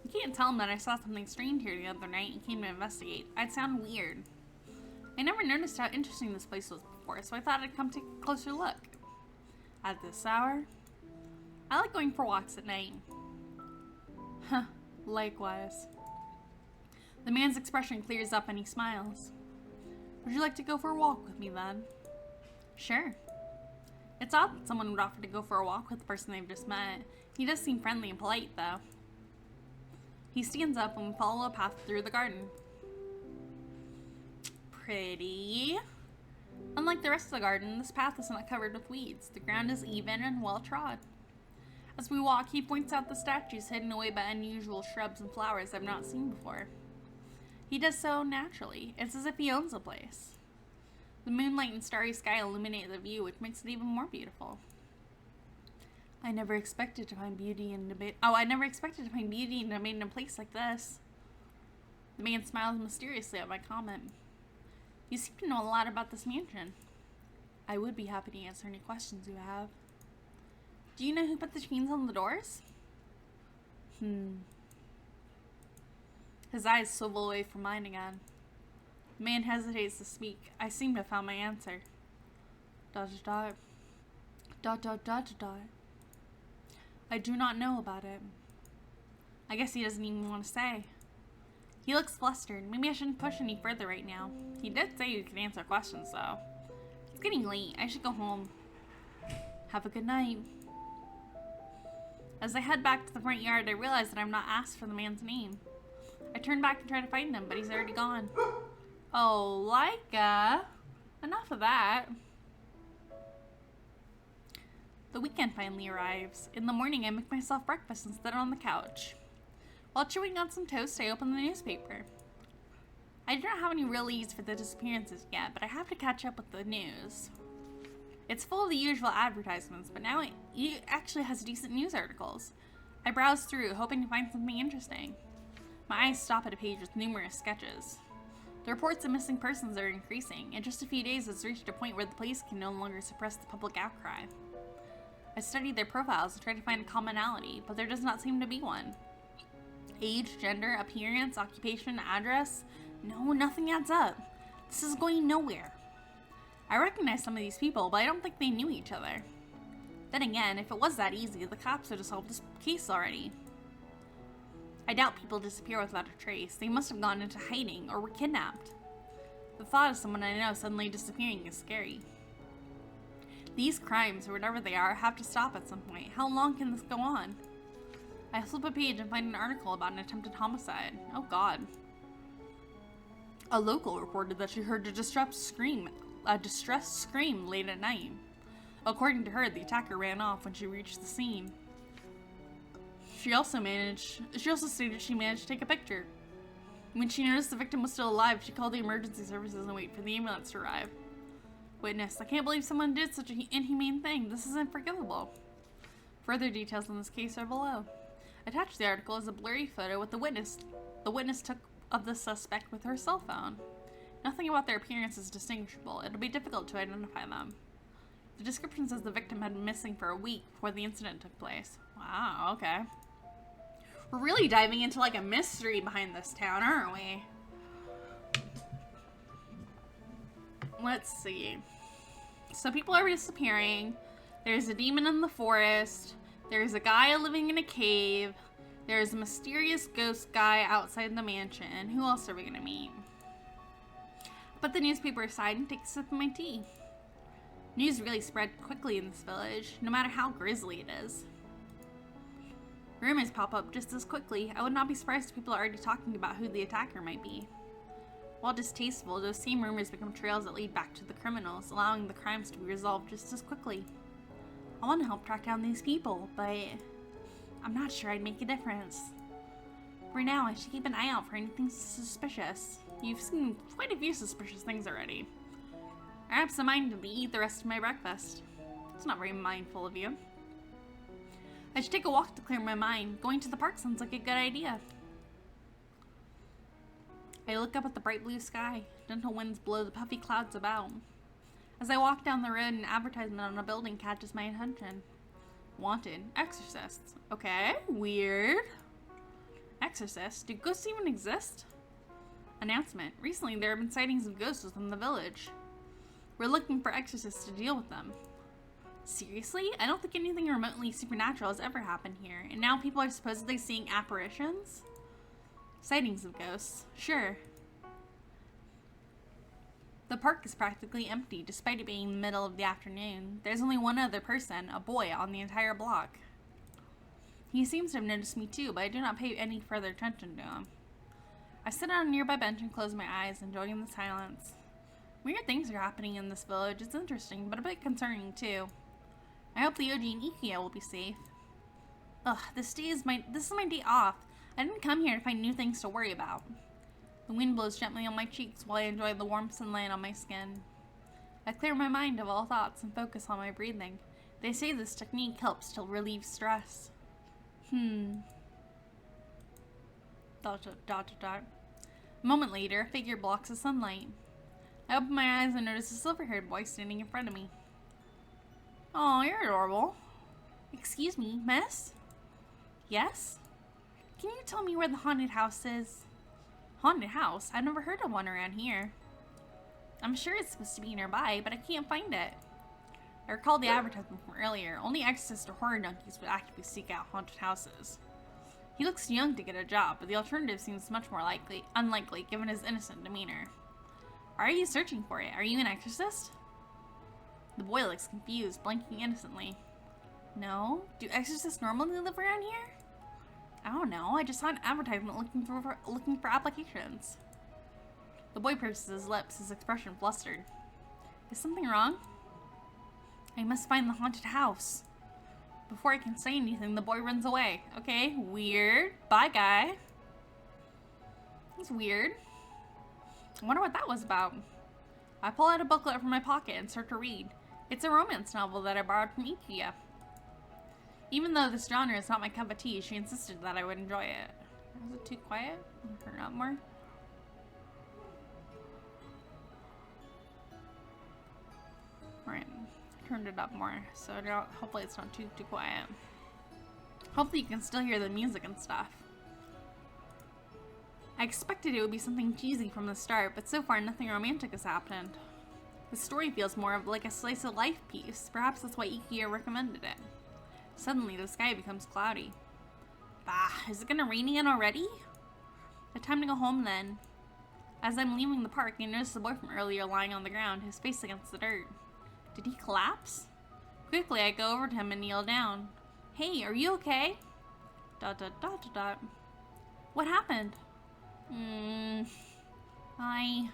You can't tell him that I saw something strange here the other night and came to investigate. I'd sound weird. I never noticed how interesting this place was before, so I thought I'd come take a closer look. At this hour? I like going for walks at night. Huh, likewise. The man's expression clears up and he smiles. Would you like to go for a walk with me then? Sure. It's odd that someone would offer to go for a walk with the person they've just met. He does seem friendly and polite, though. He stands up and we follow a path through the garden. Pretty. Unlike the rest of the garden, this path is not covered with weeds. The ground is even and well trod. As we walk, he points out the statues hidden away by unusual shrubs and flowers I've not seen before. He does so naturally. It's as if he owns the place. The moonlight and starry sky illuminate the view, which makes it even more beautiful. I never expected to find beauty in a place like this. The man smiles mysteriously at my comment. You seem to know a lot about this mansion. I would be happy to answer any questions you have. Do you know who put the chains on the doors? His eyes swivel away from mine again. The man hesitates to speak. I seem to have found my answer. ... I do not know about it. I guess he doesn't even want to say. He looks flustered. Maybe I shouldn't push any further right now. He did say you could answer questions, though. It's getting late. I should go home. Have a good night. As I head back to the front yard, I realize that I'm not asked for the man's name. I turn back and try to find him, but he's already gone. Oh, Leica. Enough of that. The weekend finally arrives. In the morning, I make myself breakfast and sit on the couch. While chewing on some toast, I open the newspaper. I do not have any real leads for the disappearances yet, but I have to catch up with the news. It's full of the usual advertisements, but now it actually has decent news articles. I browse through, hoping to find something interesting. My eyes stop at a page with numerous sketches. The reports of missing persons are increasing. In just a few days, it's reached a point where the police can no longer suppress the public outcry. I study their profiles and try to find a commonality, but there does not seem to be one. Age, gender, appearance, occupation, address? No, nothing adds up. This is going nowhere. I recognize some of these people, but I don't think they knew each other. Then again, if it was that easy, the cops would have solved this case already. I doubt people disappear without a trace. They must have gone into hiding or were kidnapped. The thought of someone I know suddenly disappearing is scary. These crimes, or whatever they are, have to stop at some point. How long can this go on? I flip a page and find an article about an attempted homicide. Oh god. A local reported that she heard a distressed scream late at night. According to her, the attacker ran off when she reached the scene. She also stated she managed to take a picture. When she noticed the victim was still alive, she called the emergency services and waited for the ambulance to arrive. Witness: I can't believe someone did such an inhumane thing. This is unforgivable. Further details on this case are below. Attached to the article is a blurry photo with the witness took of the suspect with her cell phone. Nothing about their appearance is distinguishable. It'll be difficult to identify them. The description says the victim had been missing for a week before the incident took place. Wow, okay. We're really diving into like a mystery behind this town, aren't we? Let's see. So people are disappearing. There's a demon in the forest. There's a guy living in a cave. There's a mysterious ghost guy outside the mansion. Who else are we gonna meet? I put the newspaper aside and take a sip of my tea. News really spread quickly in this village, no matter how grisly it is. Rumors pop up just as quickly. I would not be surprised if people are already talking about who the attacker might be. While distasteful, those same rumors become trails that lead back to the criminals, allowing the crimes to be resolved just as quickly. I want to help track down these people, but I'm not sure I'd make a difference. For now, I should keep an eye out for anything suspicious. You've seen quite a few suspicious things already. I have some mind to eat the rest of my breakfast. It's not very mindful of you. I should take a walk to clear my mind. Going to the park sounds like a good idea. I look up at the bright blue sky. Gentle winds blow the puffy clouds about. As I walk down the road, an advertisement on a building catches my attention. Wanted. Exorcists. Okay, weird. exorcist? Do ghosts even exist? Announcement. Recently, there have been sightings of ghosts within the village. We're looking for exorcists to deal with them. Seriously? I don't think anything remotely supernatural has ever happened here, and now people are supposedly seeing apparitions? Sightings of ghosts. Sure. The park is practically empty, despite it being the middle of the afternoon. There's only one other person, a boy, on the entire block. He seems to have noticed me too, but I do not pay any further attention to him. I sit on a nearby bench and close my eyes, enjoying the silence. Weird things are happening in this village. It's interesting, but a bit concerning too. I hope the Oji and Ikia will be safe. Ugh, this is my day off. I didn't come here to find new things to worry about. The wind blows gently on my cheeks while I enjoy the warm sunlight on my skin. I clear my mind of all thoughts and focus on my breathing. They say this technique helps to relieve stress. Dot. A moment later, a figure blocks the sunlight. I open my eyes and notice a silver-haired boy standing in front of me. Oh, you're adorable. Excuse me, miss? Yes? Can you tell me where the haunted house is? Haunted house? I've never heard of one around here. I'm sure it's supposed to be nearby, but I can't find it. I recall the advertisement from earlier. Only exorcists or horror junkies would actively seek out haunted houses. He looks too young to get a job, but the alternative seems much more unlikely given his innocent demeanor. Why are you searching for it? Are you an exorcist? The boy looks confused, blinking innocently. No? Do exorcists normally live around here? I don't know. I just saw an advertisement looking for applications. The boy purses his lips, his expression flustered. Is something wrong? I must find the haunted house. Before I can say anything, the boy runs away. Okay, weird. Bye, guy. He's weird. I wonder what that was about. I pull out a booklet from my pocket and start to read. It's a romance novel that I borrowed from Ikia. Even though this genre is not my cup of tea, she insisted that I would enjoy it. Is it too quiet? Turn it up more. Alright, turned it up more, so now hopefully it's not too quiet. Hopefully you can still hear the music and stuff. I expected it would be something cheesy from the start, but so far nothing romantic has happened. The story feels more of like a slice of life piece. Perhaps that's why Ikia recommended it. Suddenly the sky becomes cloudy. Bah, is it gonna rain again already? The time to go home then. As I'm leaving the park, I notice the boy from earlier lying on the ground, his face against the dirt. Did he collapse? Quickly I go over to him and kneel down. Hey, are you okay? ... What happened? I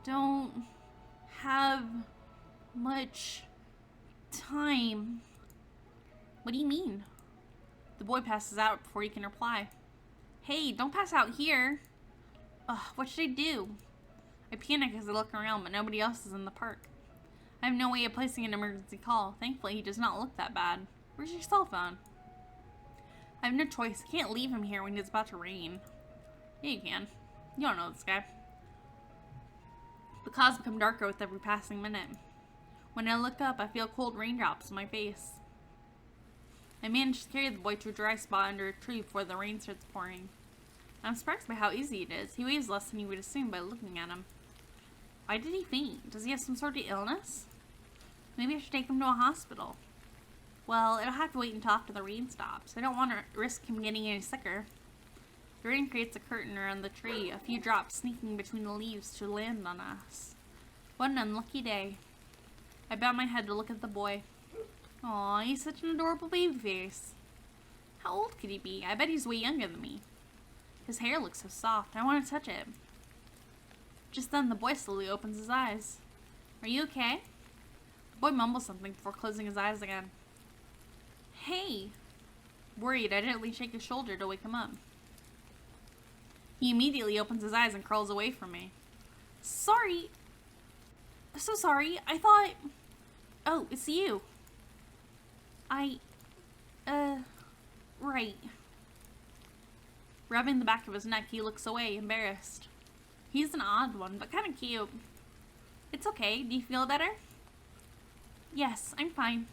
don't have much time. What do you mean? The boy passes out before he can reply. Hey, don't pass out here. Ugh, what should I do? I panic as I look around, but nobody else is in the park. I have no way of placing an emergency call. Thankfully, he does not look that bad. Where's your cell phone? I have no choice. I can't leave him here when it's about to rain. Yeah, you can. You don't know this guy. The clouds become darker with every passing minute. When I look up, I feel cold raindrops on my face. I manage to carry the boy to a dry spot under a tree before the rain starts pouring. I'm surprised by how easy it is. He weighs less than you would assume by looking at him. Why did he faint? Does he have some sort of illness? Maybe I should take him to a hospital. Well, it'll have to wait until after the rain stops. I don't want to risk him getting any sicker. The rain creates a curtain around the tree, a few drops sneaking between the leaves to land on us. What an unlucky day. I bow my head to look at the boy. Aw, he's such an adorable baby face. How old could he be? I bet he's way younger than me. His hair looks so soft. I want to touch it. Just then, the boy slowly opens his eyes. Are you okay? The boy mumbles something before closing his eyes again. Hey! Worried, I gently shake his shoulder to wake him up. He immediately opens his eyes and crawls away from me. Sorry! So sorry. I thought... Oh, it's you. Right. Rubbing the back of his neck, he looks away, embarrassed. He's an odd one, but kind of cute. It's okay. Do you feel better? Yes, I'm fine.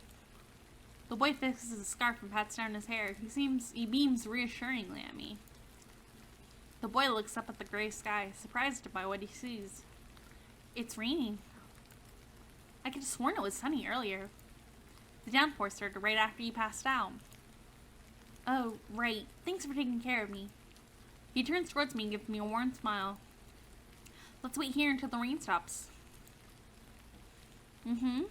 The boy fixes his scarf and pats down his hair. He beams reassuringly at me. The boy looks up at the gray sky, surprised by what he sees. It's raining. I could have sworn it was sunny earlier. The downpour started right after you passed out. Oh, right. Thanks for taking care of me. He turns towards me and gives me a warm smile. Let's wait here until the rain stops. Mm-hmm.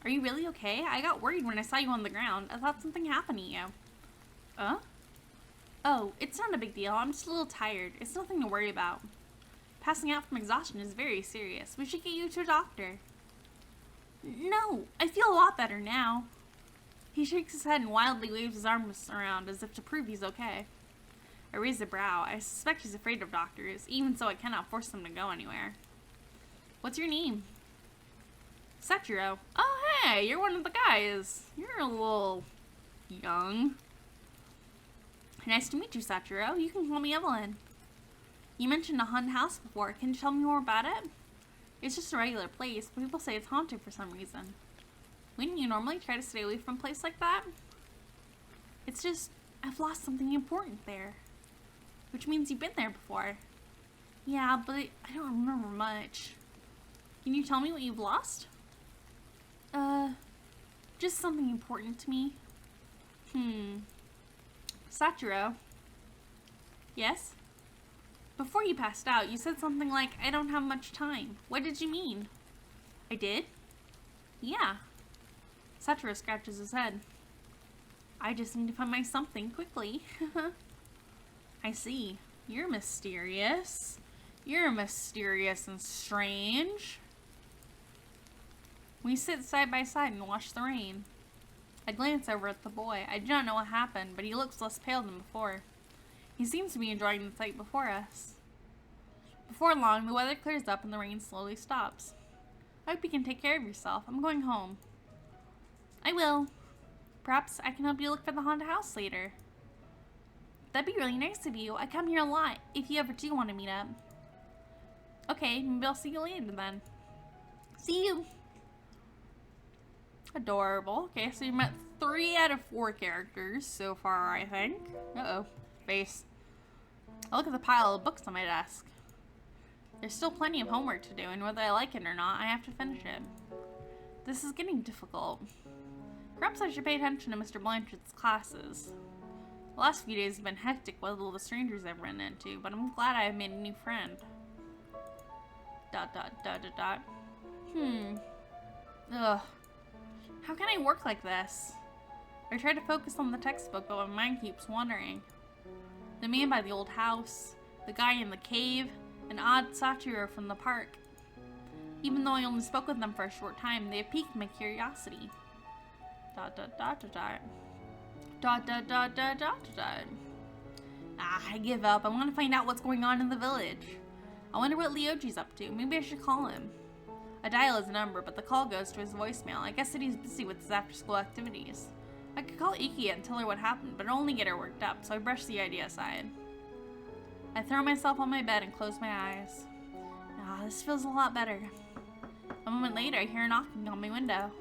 Are you really okay? I got worried when I saw you on the ground. I thought something happened to you. Oh, it's not a big deal. I'm just a little tired. It's nothing to worry about. Passing out from exhaustion is very serious. We should get you to a doctor. No, I feel a lot better now. He shakes his head and wildly waves his arms around as if to prove he's okay. I raise a brow. I suspect he's afraid of doctors. Even so, I cannot force him to go anywhere. What's your name? Sachiro. Oh, hey, you're one of the guys. You're a little young. Nice to meet you, Sachiro. You can call me Evillan. You mentioned a haunted house before. Can you tell me more about it? It's just a regular place, but people say it's haunted for some reason. Wouldn't you normally try to stay away from a place like that? It's just, I've lost something important there. Which means you've been there before. Yeah, but I don't remember much. Can you tell me what you've lost? Just something important to me. Sachiro. Yes? Before you passed out, you said something like, I don't have much time. What did you mean? I did? Yeah. Sachiro scratches his head. I just need to find my something quickly. I see. You're mysterious. You're mysterious and strange. We sit side by side and watch the rain. I glance over at the boy. I do not know what happened, but he looks less pale than before. He seems to be enjoying the sight before us. Before long, the weather clears up and the rain slowly stops. I hope you can take care of yourself. I'm going home. I will. Perhaps I can help you look for the haunted house later. That'd be really nice of you. I come here a lot, if you ever do want to meet up. Okay, maybe I'll see you later then. See you. Adorable. Okay, so you met 3 out of 4 characters so far, I think. Uh-oh. Face. I look at the pile of books on my desk. There's still plenty of homework to do, and whether I like it or not, I have to finish it. This is getting difficult. Perhaps I should pay attention to Mr. Blanchard's classes. The last few days have been hectic with all the strangers I've run into, but I'm glad I have made a new friend. ... Ugh. How can I work like this? I try to focus on the textbook, but my mind keeps wandering. The man by the old house, the guy in the cave, an odd Sachiro from the park. Even though I only spoke with them for a short time, they have piqued my curiosity. ... Ah, I give up. I want to find out what's going on in the village. I wonder what Lyoji's up to. Maybe I should call him. I dial his number, but the call goes to his voicemail. I guess that he's busy with his after-school activities. I could call Ikia and tell her what happened, but it'll only get her worked up, so I brush the idea aside. I throw myself on my bed and close my eyes. Ah, this feels a lot better. A moment later, I hear a knocking on my window.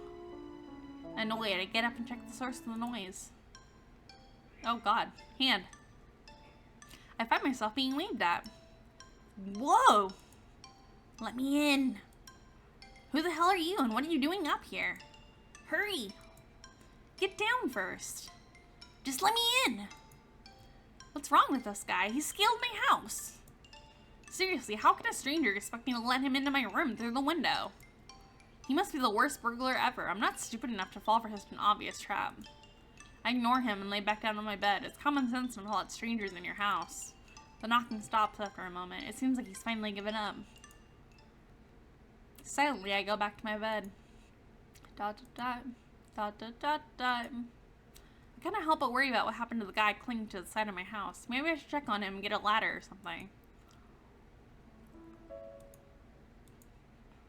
Annoyed, I get up and check the source of the noise. Oh god, hand. I find myself being waved at. Whoa! Let me in. Who the hell are you and what are you doing up here? Hurry! Get down first. Just let me in. What's wrong with this guy? He scaled my house. Seriously, how can a stranger expect me to let him into my room through the window? He must be the worst burglar ever. I'm not stupid enough to fall for such an obvious trap. I ignore him and lay back down on my bed. It's common sense not to let strangers in your house. The knocking stops after a moment. It seems like he's finally given up. Silently, I go back to my bed. I can't help but worry about what happened to the guy clinging to the side of my house. Maybe I should check on him and get a ladder or something.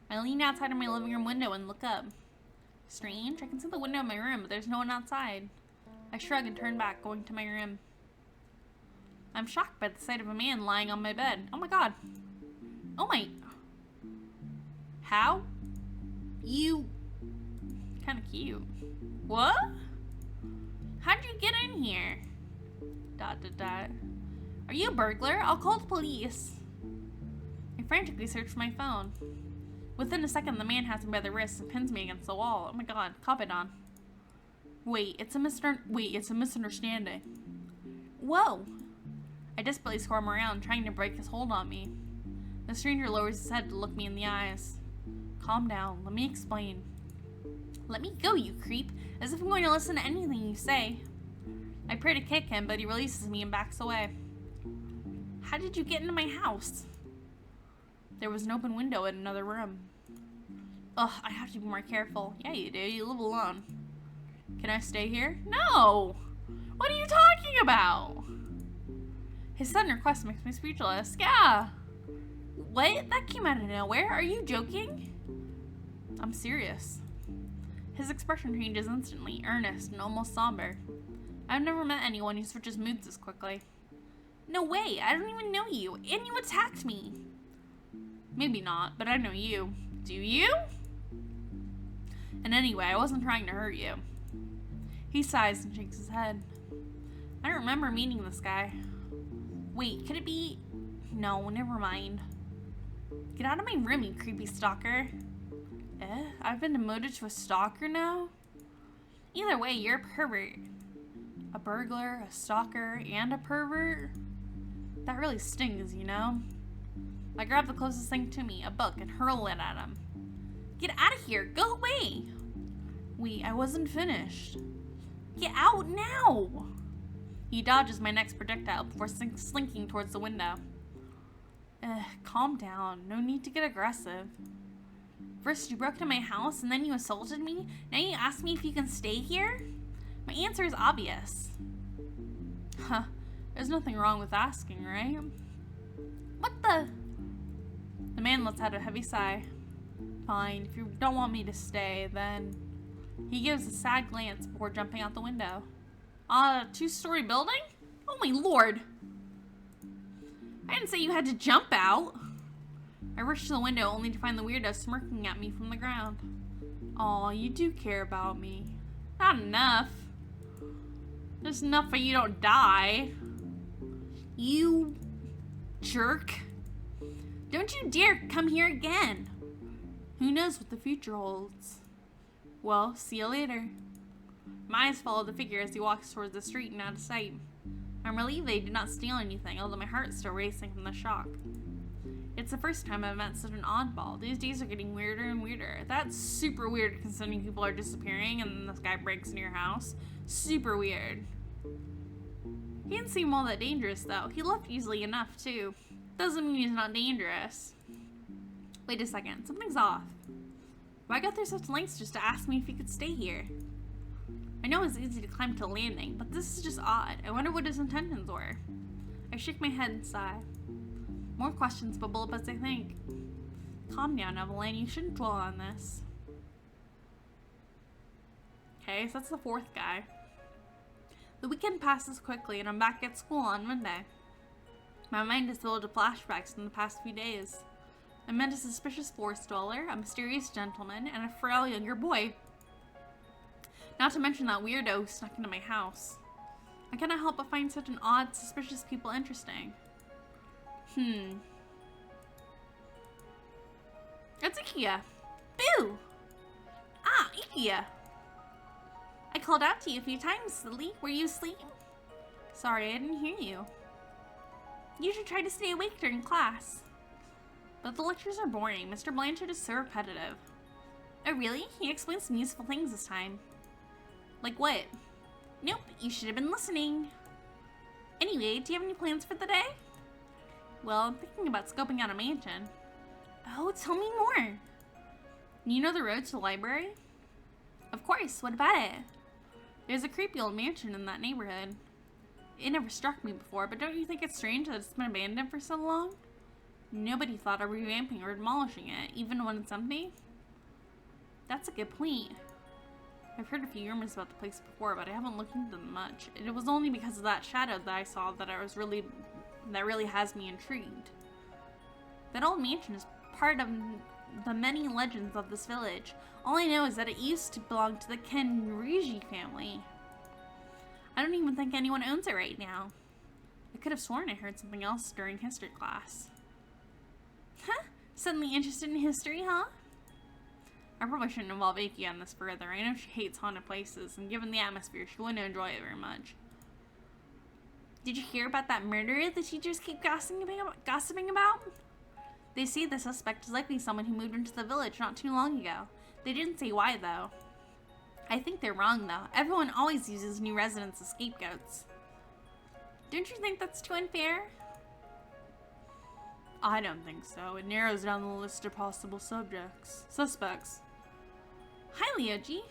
I lean outside of my living room window and look up. Strange, I can see the window of my room, but there's no one outside. I shrug and turn back, going to my room. I'm shocked by the sight of a man lying on my bed. Oh my god. Oh my... How? You... Kinda cute. What? How'd you get in here? Are you a burglar? I'll call the police. I frantically search for my phone. Within a second, the man has me by the wrist and pins me against the wall. Oh my god, cop it on. Wait, it's a misunderstanding. Whoa! I desperately squirm around, trying to break his hold on me. The stranger lowers his head to look me in the eyes. Calm down, let me explain. Let me go, you creep, as if I'm going to listen to anything you say. I pray to kick him, but he releases me and backs away. How did you get into my house? There was an open window in another room. Ugh, I have to be more careful. Yeah, you do. You live alone. Can I stay here? No! What are you talking about? His sudden request makes me speechless. Yeah. What? That came out of nowhere. Are you joking? I'm serious. His expression changes instantly, earnest and almost somber. I've never met anyone who switches moods this quickly. No way, I don't even know you, and you attacked me. Maybe not, but I know you. Do you? And anyway, I wasn't trying to hurt you. He sighs and shakes his head. I don't remember meeting this guy. Wait, could it be? No, never mind. Get out of my room, you creepy stalker. I've been demoted to a stalker now? Either way, you're a pervert. A burglar, a stalker, and a pervert? That really stings, you know? I grab the closest thing to me, a book, and hurl it at him. Get out of here! Go away! Wait, I wasn't finished. Get out now! He dodges my next projectile before slinking towards the window. Calm down. No need to get aggressive. First you broke into my house, and then you assaulted me. Now you ask me if you can stay here? My answer is obvious. Huh. There's nothing wrong with asking, right? What the? The man lets out a heavy sigh. Fine, if you don't want me to stay, then... He gives a sad glance before jumping out the window. A two-story building? Oh my lord! I didn't say you had to jump out. I rush to the window only to find the weirdo smirking at me from the ground. Aw, you do care about me. Not enough. There's enough for you don't die. You jerk. Don't you dare come here again. Who knows what the future holds? Well, see you later. My eyes follow the figure as he walks towards the street and out of sight. I'm relieved they did not steal anything, although my heart's still racing from the shock. It's the first time I've met such an oddball. These days are getting weirder and weirder. That's super weird considering people are disappearing and then this guy breaks into your house. Super weird. He didn't seem all that dangerous though. He left easily enough too. Doesn't mean he's not dangerous. Wait a second, something's off. Why go through such lengths just to ask me if he could stay here? I know it's easy to climb to a landing, but this is just odd. I wonder what his intentions were. I shake my head and sigh. More questions bubble up as I think. Calm down, Evillan. You shouldn't dwell on this. Okay, so that's the fourth guy. The weekend passes quickly and I'm back at school on Monday. My mind is filled with flashbacks from the past few days. I met a suspicious forest dweller, a mysterious gentleman, and a frail younger boy. Not to mention that weirdo who snuck into my house. I cannot help but find such an odd, suspicious people interesting. It's Ikea. Boo! Ah, Ikea. I called out to you a few times, silly. Were you asleep? Sorry, I didn't hear you. You should try to stay awake during class. But the lectures are boring. Mr. Blanchard is so repetitive. Oh, really? He explains some useful things this time. Like what? Nope, you should have been listening. Anyway, do you have any plans for the day? Well, I'm thinking about scoping out a mansion. Oh, tell me more. You know the road to the library? Of course, what about it? There's a creepy old mansion in that neighborhood. It never struck me before, but don't you think it's strange that it's been abandoned for so long? Nobody thought of revamping or demolishing it, even when it's empty. That's a good point. I've heard a few rumors about the place before, but I haven't looked into them much. It was only because of that shadow that I saw that really has me intrigued. That old mansion is part of the many legends of this village. All I know is that it used to belong to the Kenriji family. I don't even think anyone owns it right now. I could have sworn I heard something else during history class. Huh? Suddenly interested in history, huh? I probably shouldn't involve Iki on this further. I know she hates haunted places, and given the atmosphere, she wouldn't enjoy it very much. Did you hear about that murder the teachers keep gossiping about? They say the suspect is likely someone who moved into the village not too long ago. They didn't say why, though. I think they're wrong, though. Everyone always uses new residents as scapegoats. Don't you think that's too unfair? I don't think so. It narrows down the list of possible suspects. Hi, Lyoji.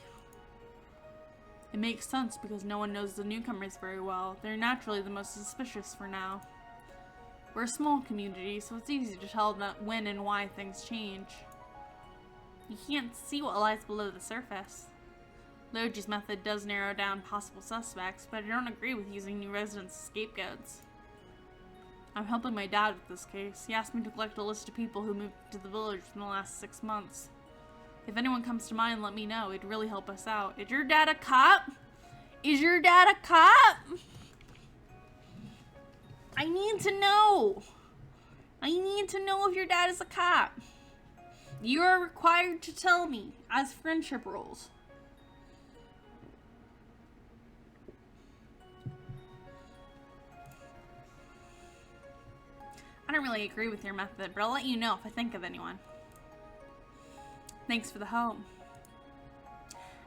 It makes sense because no one knows the newcomers very well. They're naturally the most suspicious for now. We're a small community, so it's easy to tell when and why things change. You can't see what lies below the surface. Lyoji's method does narrow down possible suspects, but I don't agree with using new residents as scapegoats. I'm helping my dad with this case. He asked me to collect a list of people who moved to the village in the last 6 months. If anyone comes to mind, let me know. It'd really help us out. Is your dad a cop? Is your dad a cop? I need to know. I need to know if your dad is a cop. You are required to tell me as friendship rules. I don't really agree with your method, but I'll let you know if I think of anyone. Thanks for the help.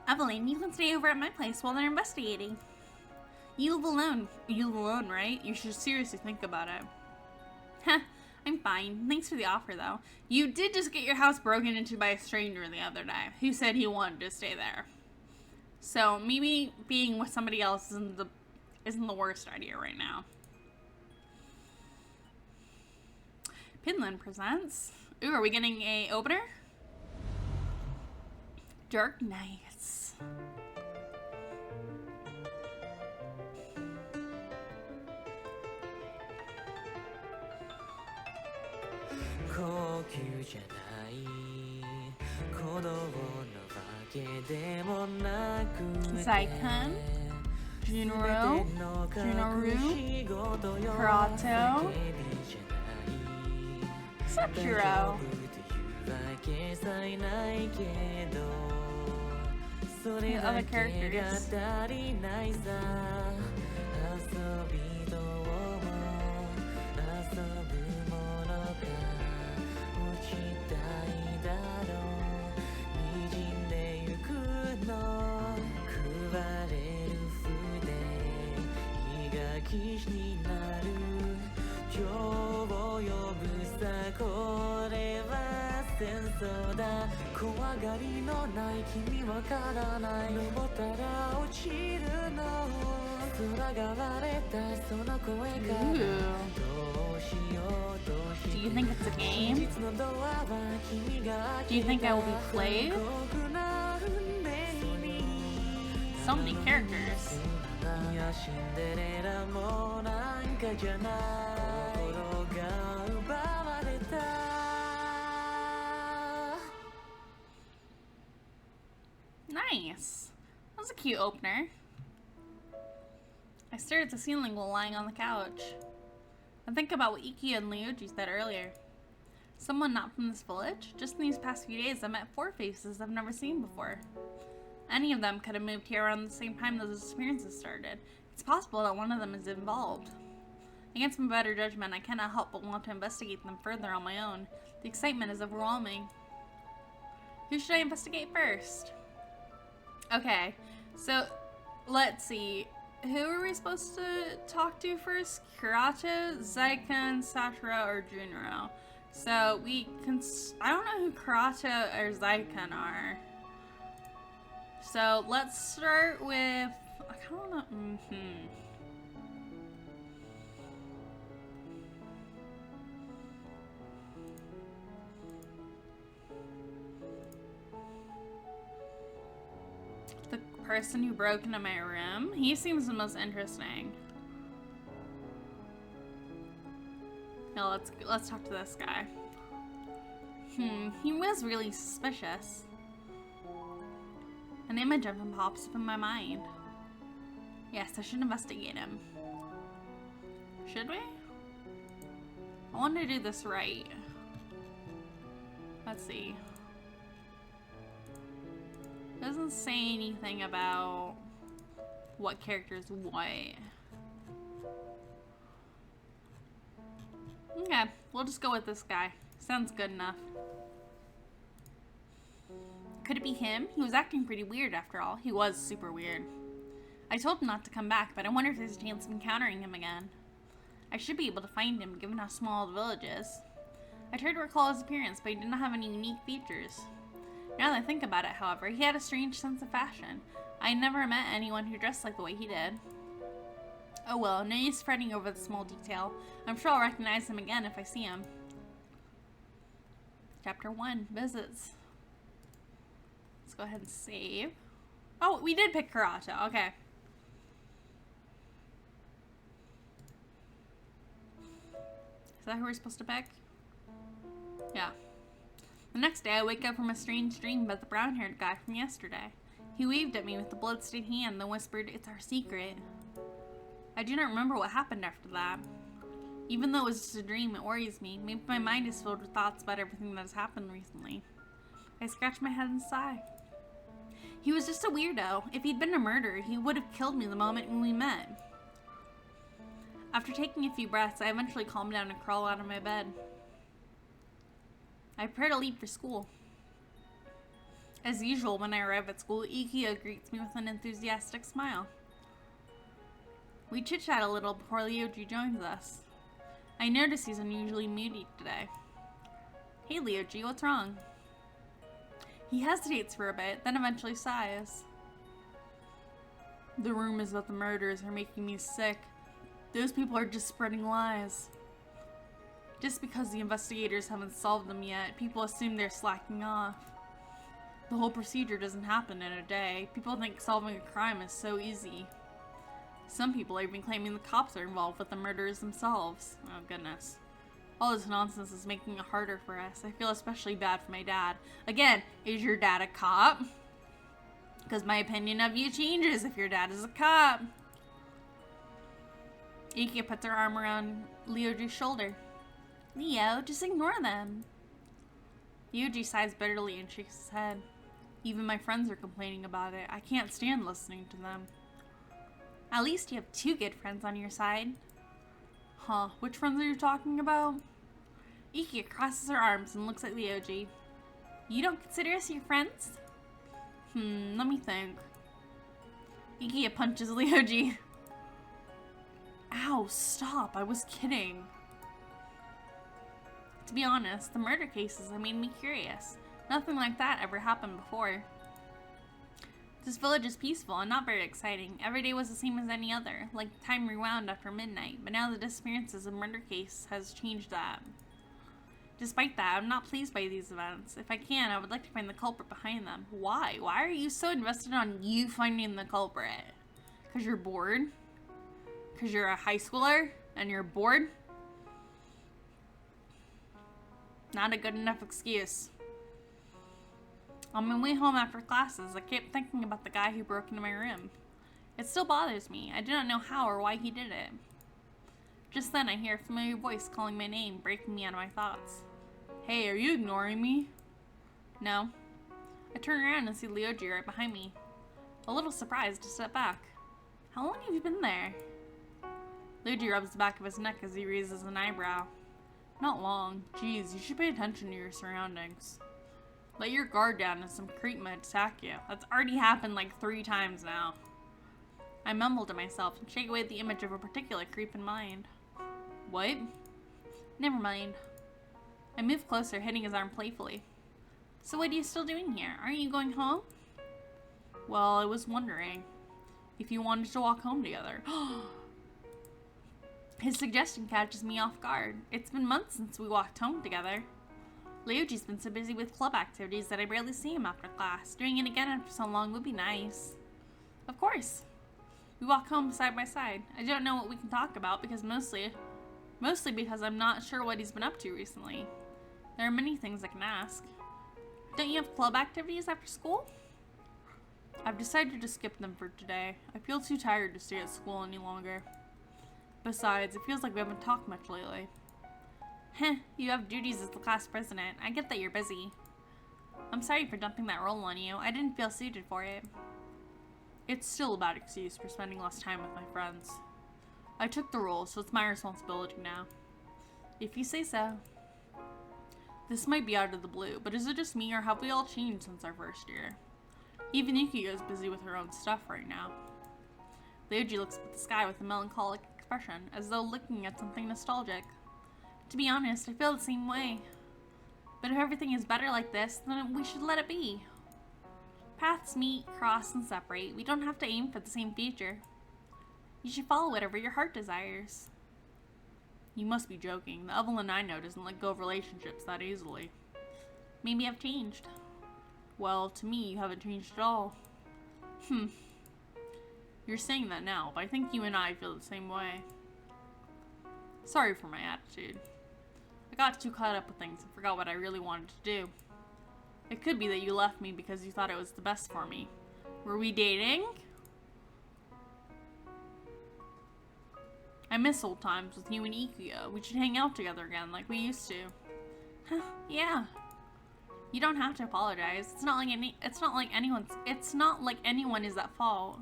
Evelyn, you can stay over at my place while they're investigating. You live alone. You live alone, right? You should seriously think about it. Heh, I'm fine. Thanks for the offer, though. You did just get your house broken into by a stranger the other day who said he wanted to stay there. So maybe being with somebody else isn't the worst idea right now. Pinland presents. Ooh, are we getting a opener? Dark Nights. Zaikun, Junoru, Karato, Sachiro. The other characters. Do you think it's a game? Do you think I will be played? So many characters. Nice. That was a cute opener. I stared at the ceiling while lying on the couch. I think about what Iki and Lyoji said earlier. Someone not from this village? Just in these past few days, I met 4 faces I've never seen before. Any of them could have moved here around the same time those disappearances started. It's possible that one of them is involved. Against my better judgment, I cannot help but want to investigate them further on my own. The excitement is overwhelming. Who should I investigate first? Okay, so let's see. Who are we supposed to talk to first? Karato, Zaikun, Sachiro, or Junro? So we can. I don't know who Karato or Zaikun are. So let's start with. I don't know. The person who broke into my room. He seems the most interesting. Now let's talk to this guy. He was really suspicious. An image of him pops up in my mind. Yes, I should investigate him. Should we? I want to do this right. Let's see. Doesn't say anything about what characters what. Okay, we'll just go with this guy. Sounds good enough. Could it be him? He was acting pretty weird after all. He was super weird. I told him not to come back, but I wonder if there's a chance of encountering him again. I should be able to find him, given how small the village is. I tried to recall his appearance, but he did not have any unique features. Now that I think about it, however, he had a strange sense of fashion. I had never met anyone who dressed like the way he did. Oh well, no use fretting over the small detail. I'm sure I'll recognize him again if I see him. Chapter 1, Visits. Let's go ahead and save. Oh, we did pick Karata, okay. Is that who we're supposed to pick? Yeah. The next day, I wake up from a strange dream about the brown-haired guy from yesterday. He waved at me with a blood-stained hand, then whispered, "It's our secret." I do not remember what happened after that. Even though it was just a dream, it worries me. Maybe my mind is filled with thoughts about everything that has happened recently. I scratch my head and sigh. He was just a weirdo. If he'd been a murderer, he would have killed me the moment when we met. After taking a few breaths, I eventually calm down and crawl out of my bed. I prepare to leave for school. As usual, when I arrive at school, Ikea greets me with an enthusiastic smile. We chit-chat a little before Ryoji joins us. I notice he's unusually moody today. Hey Ryoji, what's wrong? He hesitates for a bit, then eventually sighs. The rumors about the murders are making me sick. Those people are just spreading lies. Just because the investigators haven't solved them yet, people assume they're slacking off. The whole procedure doesn't happen in a day. People think solving a crime is so easy. Some people are even claiming the cops are involved with the murders themselves. Oh goodness. All this nonsense is making it harder for us. I feel especially bad for my dad. Again, is your dad a cop? Because my opinion of you changes if your dad is a cop. Ikea puts her arm around Ryoji's shoulder. Leo, just ignore them. Ryoji sighs bitterly and shakes his head. Even my friends are complaining about it. I can't stand listening to them. At least you have 2 good friends on your side. Huh, which friends are you talking about? Ikea crosses her arms and looks at Ryoji. You don't consider us your friends? Let me think. Ikea punches Ryoji. Ow, stop, I was kidding. To be honest, the murder cases have made me curious. Nothing like that ever happened before. This village is peaceful and not very exciting. Every day was the same as any other, like time rewound after midnight, but now the disappearances of murder case has changed that. Despite that, I'm not pleased by these events. If I can, I would like to find the culprit behind them. Why? Why are you so invested on you finding the culprit? Because you're bored? Because you're a high schooler and you're bored? Not a good enough excuse. On my way home after classes, I kept thinking about the guy who broke into my room. It still bothers me. I do not know how or why he did it. Just then, I hear a familiar voice calling my name, breaking me out of my thoughts. Hey, are you ignoring me? No. I turn around and see Ryoji right behind me. A little surprised to step back. How long have you been there? Ryoji rubs the back of his neck as he raises an eyebrow. Not long. Geez, you should pay attention to your surroundings. Let your guard down and some creep might attack you. That's already happened like 3 times now. I mumble to myself and shake away the image of a particular creep in mind. What? Never mind. I move closer, hitting his arm playfully. So what are you still doing here? Aren't you going home? Well, I was wondering if you wanted to walk home together. His suggestion catches me off guard. It's been months since we walked home together. Ryoji's been so busy with club activities that I barely see him after class. Doing it again after so long would be nice. Of course. We walk home side by side. I don't know what we can talk about because mostly because I'm not sure what he's been up to recently. There are many things I can ask. Don't you have club activities after school? I've decided to skip them for today. I feel too tired to stay at school any longer. Besides, it feels like we haven't talked much lately. Heh, you have duties as the class president. I get that you're busy. I'm sorry for dumping that role on you. I didn't feel suited for it. It's still a bad excuse for spending less time with my friends. I took the role, so it's my responsibility now. If you say so. This might be out of the blue, but is it just me or have we all changed since our first year? Even Yukiko is busy with her own stuff right now. Leoji looks up at the sky with a melancholic expression, as though looking at something nostalgic. To be honest, I feel the same way. But if everything is better like this, then we should let it be. Paths meet, cross, and separate. We don't have to aim for the same future. You should follow whatever your heart desires. You must be joking. The Evillan I know doesn't let go of relationships that easily. Maybe I've changed. Well, to me, you haven't changed at all. You're saying that now, but I think you and I feel the same way. Sorry for my attitude. I got too caught up with things and forgot what I really wanted to do. It could be that you left me because you thought it was the best for me. Were we dating? I miss old times with you and Ikuya. We should hang out together again like we used to. Yeah. You don't have to apologize. It's not like anyone is at fault.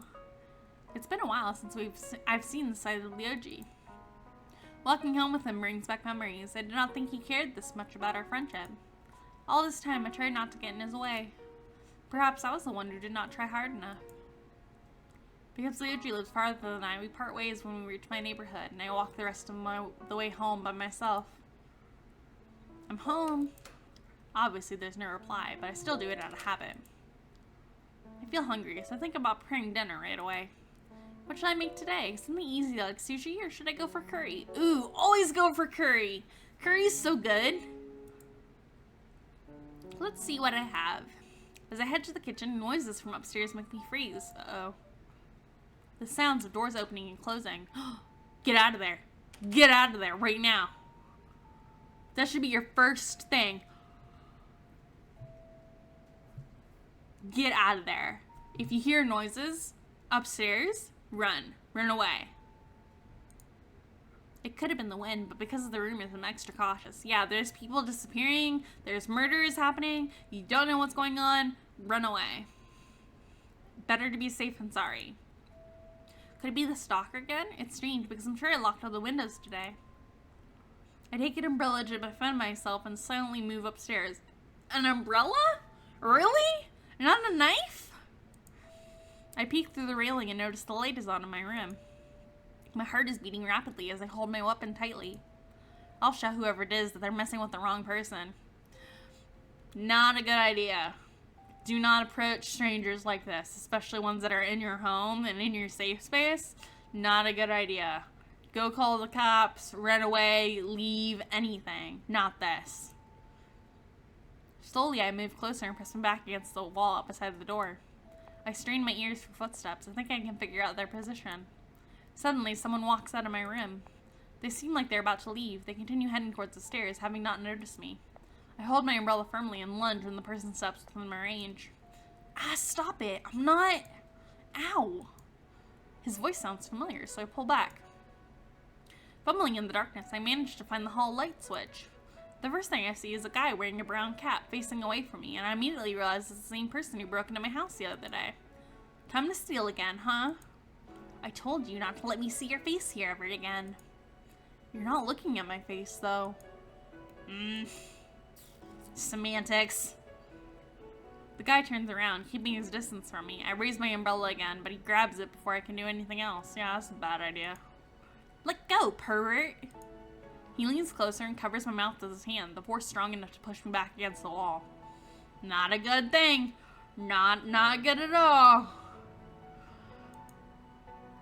It's been a while since I've seen the side of Leoji. Walking home with him brings back memories. I did not think he cared this much about our friendship. All this time I tried not to get in his way. Perhaps I was the one who did not try hard enough. Because Leoji lives farther than I, we part ways when we reach my neighborhood, and I walk the rest of the way home by myself. I'm home. Obviously there's no reply, but I still do it out of habit. I feel hungry, so I think about preparing dinner right away. What should I make today? Something easy like sushi, or should I go for curry? Ooh, always go for curry! Curry's so good! Let's see what I have. As I head to the kitchen, noises from upstairs make me freeze. Uh-oh. The sounds of doors opening and closing. Get out of there. Get out of there right now. That should be your first thing. Get out of there. If you hear noises upstairs, run. Run away. It could have been the wind, but because of the rumors, I'm extra cautious. Yeah, there's people disappearing. There's murders happening. You don't know what's going on. Run away. Better to be safe than sorry. Could it be the stalker again? It's strange because I'm sure I locked all the windows today. I take an umbrella to defend myself and silently move upstairs. An umbrella? Really? Not a knife? I peek through the railing and notice the light is on in my room. My heart is beating rapidly as I hold my weapon tightly. I'll show whoever it is that they're messing with the wrong person. Not a good idea. Do not approach strangers like this, especially ones that are in your home and in your safe space. Not a good idea. Go call the cops, run away, leave, anything. Not this. Slowly, I move closer and press my back against the wall up beside the door. I strain my ears for footsteps. I think I can figure out their position. Suddenly, someone walks out of my room. They seem like they're about to leave. They continue heading towards the stairs, having not noticed me. I hold my umbrella firmly and lunge when the person steps within my range. Ah, stop it. I'm not... Ow. His voice sounds familiar, so I pull back. Fumbling in the darkness, I manage to find the hall light switch. The first thing I see is a guy wearing a brown cap facing away from me, and I immediately realize it's the same person who broke into my house the other day. Come to steal again, huh? I told you not to let me see your face here ever again. You're not looking at my face, though. Semantics. The guy turns around, keeping his distance from me. I raise my umbrella again, but he grabs it before I can do anything else. Yeah, that's a bad idea. Let go, pervert! He leans closer and covers my mouth with his hand, the force strong enough to push me back against the wall. Not a good thing. Not good at all.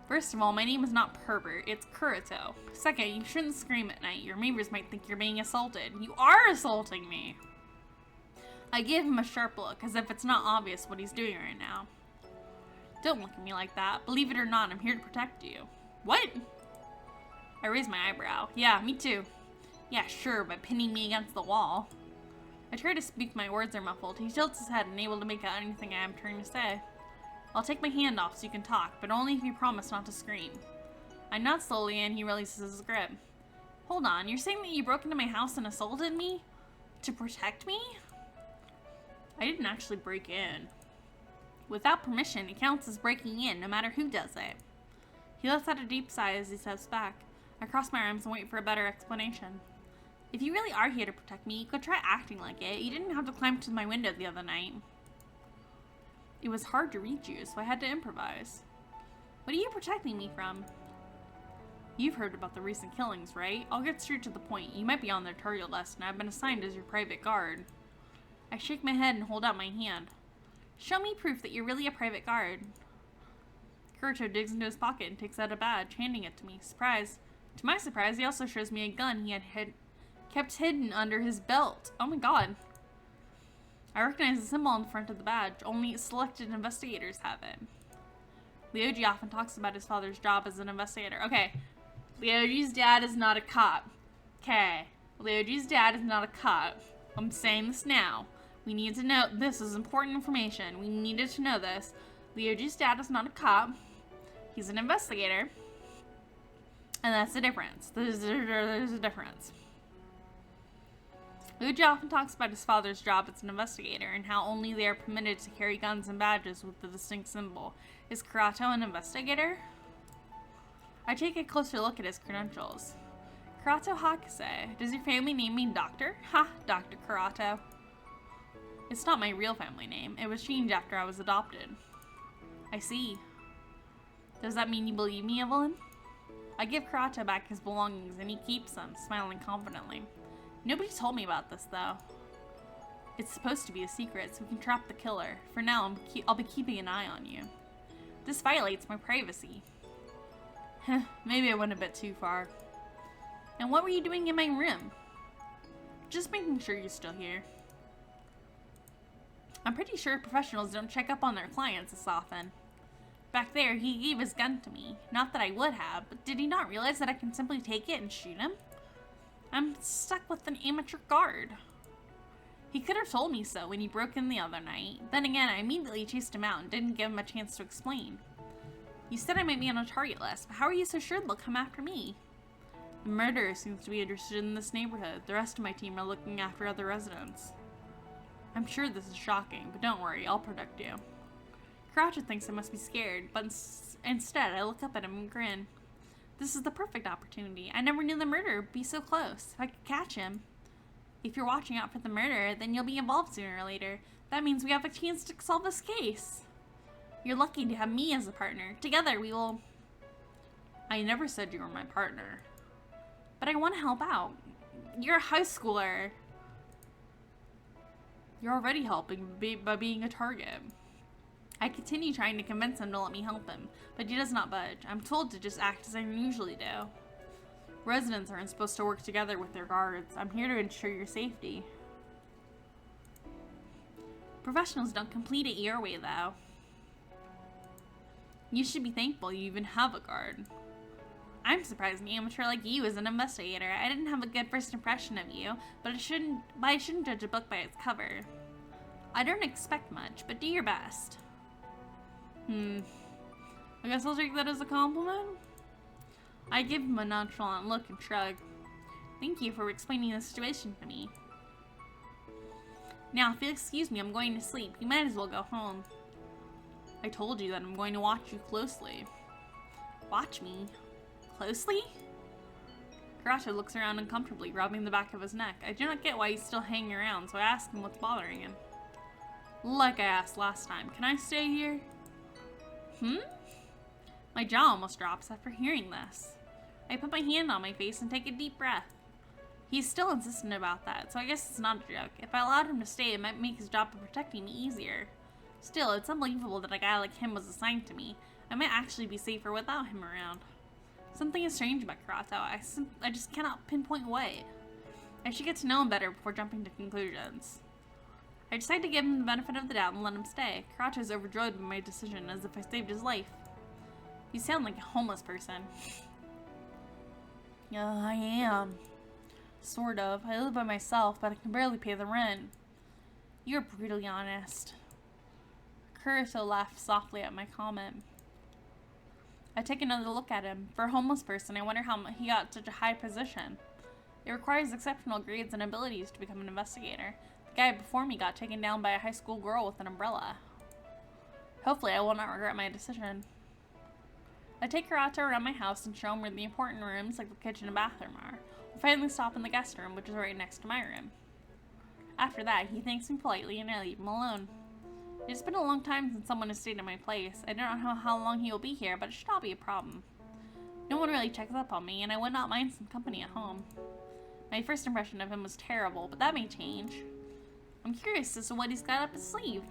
First of all, my name is not Pervert, it's Kurito. Second, you shouldn't scream at night. Your neighbors might think you're being assaulted. You are assaulting me! I give him a sharp look, as if it's not obvious what he's doing right now. Don't look at me like that. Believe it or not, I'm here to protect you. What? I raise my eyebrow. Yeah, me too. Yeah, sure, by pinning me against the wall. I try to speak, my words are muffled. He tilts his head, unable to make out anything I am trying to say. I'll take my hand off so you can talk, but only if you promise not to scream. I nod slowly and he releases his grip. Hold on, you're saying that you broke into my house and assaulted me? To protect me? I didn't actually break in. Without permission, it counts as breaking in, no matter who does it. He lets out a deep sigh as he steps back. I cross my arms and wait for a better explanation. If you really are here to protect me, you could try acting like it. You didn't have to climb to my window the other night. It was hard to reach you, so I had to improvise. What are you protecting me from? You've heard about the recent killings, right? I'll get straight to the point. You might be on their target list, and I've been assigned as your private guard. I shake my head and hold out my hand. Show me proof that you're really a private guard. Kurito digs into his pocket and takes out a badge, handing it to me. Surprise. To my surprise, he also shows me a gun he had kept hidden under his belt. Oh my god. I recognize the symbol on the front of the badge. Only selected investigators have it. Ryoji often talks about his father's job as an investigator. Okay. Ryoji's dad is not a cop. Okay. Ryoji's dad is not a cop. I'm saying this now. We need to know. This is important information. We needed to know this. Ryoji's dad is not a cop. He's an investigator. And that's the difference. There's a difference. Ryoji often talks about his father's job as an investigator and how only they are permitted to carry guns and badges with the distinct symbol. Is Kurito an investigator? I take a closer look at his credentials. Kurito Hakase. Does your family name mean doctor? Ha, Dr. Kurito. It's not my real family name. It was changed after I was adopted. I see. Does that mean you believe me, Evillan? I give Kurito back his belongings and he keeps them, smiling confidently. Nobody told me about this, though. It's supposed to be a secret, so we can trap the killer. For now, I'll be keeping an eye on you. This violates my privacy. Maybe I went a bit too far. And what were you doing in my room? Just making sure you're still here. I'm pretty sure professionals don't check up on their clients this often. Back there, he gave his gun to me. Not that I would have, but did he not realize that I can simply take it and shoot him? I'm stuck with an amateur guard. He could have told me so when he broke in the other night. Then again, I immediately chased him out and didn't give him a chance to explain. You said I might be on a target list, but how are you so sure they'll come after me? The murderer seems to be interested in this neighborhood. The rest of my team are looking after other residents. I'm sure this is shocking, but don't worry, I'll protect you. Kurito thinks I must be scared, but instead I look up at him and grin. This is the perfect opportunity. I never knew the murderer would be so close. If I could catch him. If you're watching out for the murderer, then you'll be involved sooner or later. That means we have a chance to solve this case. You're lucky to have me as a partner. Together we will... I never said you were my partner. But I want to help out. You're a high schooler. You're already helping by being a target. I continue trying to convince him to let me help him, but he does not budge. I'm told to just act as I usually do. Residents aren't supposed to work together with their guards. I'm here to ensure your safety. Professionals don't complete it your way, though. You should be thankful you even have a guard. I'm surprised an amateur like you is an investigator. I didn't have a good first impression of you, but I shouldn't judge a book by its cover. I don't expect much, but do your best. I guess I'll take that as a compliment. I give him a nonchalant look and shrug. Thank you for explaining the situation to me. Now, if you'll excuse me, I'm going to sleep. You might as well go home. I told you that I'm going to watch you closely. Watch me? Closely? Kurito looks around uncomfortably, rubbing the back of his neck. I do not get why he's still hanging around, so I ask him what's bothering him. Like I asked last time, can I stay here? My jaw almost drops after hearing this. I put my hand on my face and take a deep breath. He's still insistent about that, so I guess it's not a joke. If I allowed him to stay, it might make his job of protecting me easier. Still, it's unbelievable that a guy like him was assigned to me. I might actually be safer without him around. Something is strange about Kurito. I just cannot pinpoint what. I should get to know him better before jumping to conclusions. I decide to give him the benefit of the doubt and let him stay. Kurito is overjoyed by my decision, as if I saved his life. You sound like a homeless person. Yeah, I am. Sort of. I live by myself, but I can barely pay the rent. You're brutally honest. Kurito laughed softly at my comment. I take another look at him. For a homeless person, I wonder how he got such a high position. It requires exceptional grades and abilities to become an investigator. The guy before me got taken down by a high school girl with an umbrella. Hopefully, I will not regret my decision. I take Karate around my house and show him where the important rooms, like the kitchen and bathroom, are. We finally stop in the guest room, which is right next to my room. After that, he thanks me politely and I leave him alone. It's been a long time since someone has stayed at my place. I don't know how long he will be here, but it should not be a problem. No one really checks up on me, and I would not mind some company at home. My first impression of him was terrible, but that may change. I'm curious as to what he's got up his sleeve.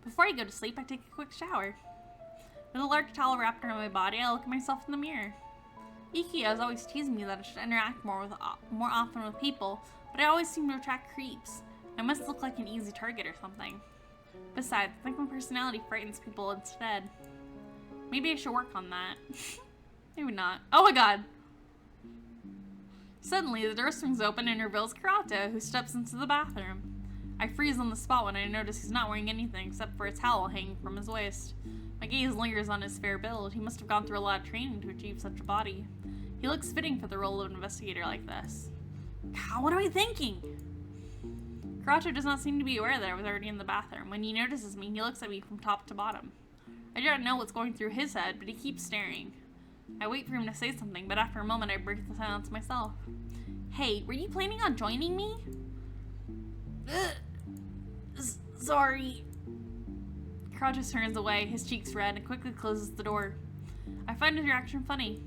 Before I go to sleep, I take a quick shower. With a large towel wrapped around my body, I look at myself in the mirror. Iki has always teased me that I should interact more often with people, but I always seem to attract creeps. I must look like an easy target or something. Besides, I think my personality frightens people instead. Maybe I should work on that. Maybe not. Oh my god! Suddenly, the door swings open and reveals Karate, who steps into the bathroom. I freeze on the spot when I notice he's not wearing anything except for a towel hanging from his waist. My gaze lingers on his fair build. He must have gone through a lot of training to achieve such a body. He looks fitting for the role of an investigator like this. God, what am I thinking? Karate does not seem to be aware that I was already in the bathroom. When he notices me, he looks at me from top to bottom. I do not know what's going through his head, but he keeps staring. I wait for him to say something, but after a moment I break the silence myself. Hey, were you planning on joining me? Sorry. Karate turns away, his cheeks red, and quickly closes the door. I find his reaction funny.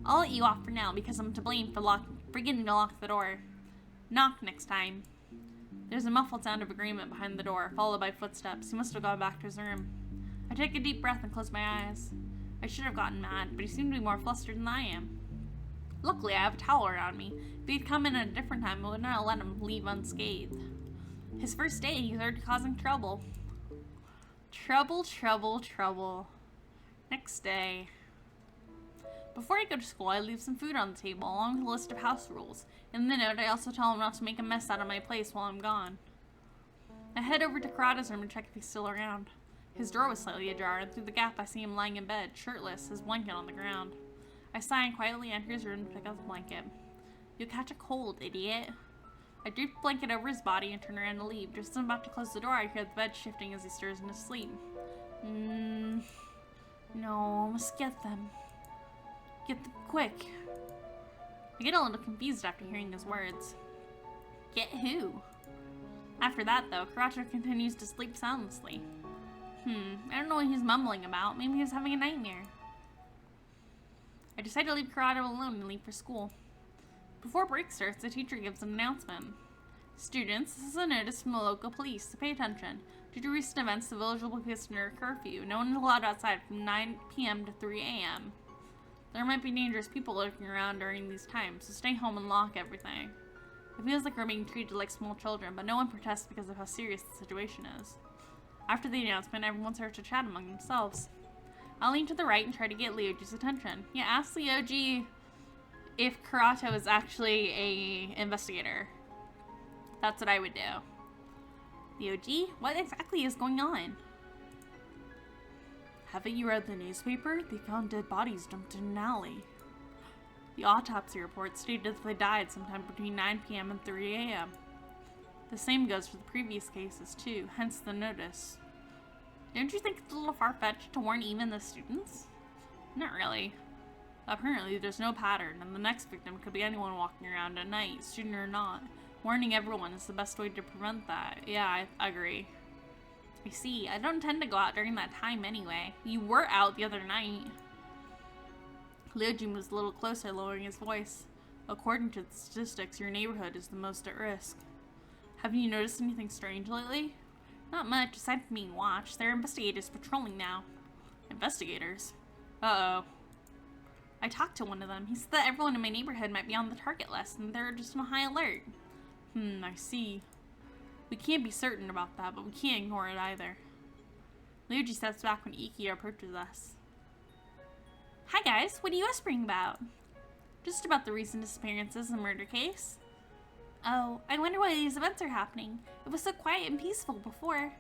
I'll let you off for now because I'm to blame for forgetting to lock the door. Knock next time. There's a muffled sound of agreement behind the door, followed by footsteps. He must have gone back to his room. I take a deep breath and close my eyes. I should have gotten mad, but he seemed to be more flustered than I am. Luckily, I have a towel around me. If he'd come in at a different time, I would not let him leave unscathed. His first day, he's already causing trouble. Trouble, trouble, trouble. Next day. Before I go to school, I leave some food on the table, along with a list of house rules. In the note, I also tell him not to make a mess out of my place while I'm gone. I head over to Karate's room to check if he's still around. His door was slightly ajar, and through the gap I see him lying in bed, shirtless, his blanket on the ground. I sigh and quietly enter his room to pick up the blanket. You'll catch a cold, idiot. I drape the blanket over his body and turn around to leave. Just as I'm about to close the door, I hear the bed shifting as he stirs into sleep. No, I must get them. Get them quick. I get a little confused after hearing his words. Get who? After that, though, Karate continues to sleep soundlessly. I don't know what he's mumbling about. Maybe he's having a nightmare. I decide to leave Karate alone and leave for school. Before break starts, the teacher gives an announcement. Students, this is a notice from the local police to pay attention. Due to recent events, the village will be placed under a curfew. No one is allowed outside from 9 p.m. to 3 a.m. There might be dangerous people lurking around during these times, so stay home and lock everything. It feels like we're being treated like small children, but no one protests because of how serious the situation is. After the announcement, everyone starts to chat among themselves. I'll lean to the right and try to get Ryoji's attention. Yeah, ask Ryoji if Karate is actually a investigator. That's what I would do. Ryoji, what exactly is going on? Haven't you read the newspaper? They found dead bodies dumped in an alley. The autopsy report stated that they died sometime between 9 p.m. and 3 a.m. The same goes for the previous cases, too, hence the notice. Don't you think it's a little far-fetched to warn even the students? Not really. Apparently, there's no pattern, and the next victim could be anyone walking around at night, student or not. Warning everyone is the best way to prevent that. Yeah, I agree. I see. I don't tend to go out during that time anyway. You were out the other night. Ryoji moves a little closer, lowering his voice. According to the statistics, your neighborhood is the most at risk. Have you noticed anything strange lately? Not much, aside from being watched. There are investigators patrolling now. Investigators? Uh-oh. I talked to one of them. He said that everyone in my neighborhood might be on the target list, and they're just on high alert. I see. We can't be certain about that, but we can't ignore it either. Ryoji steps back when Iki approaches us. Hi guys, what are you whispering about? Just about the recent disappearances and murder case. Oh, I wonder why these events are happening. It was so quiet and peaceful before.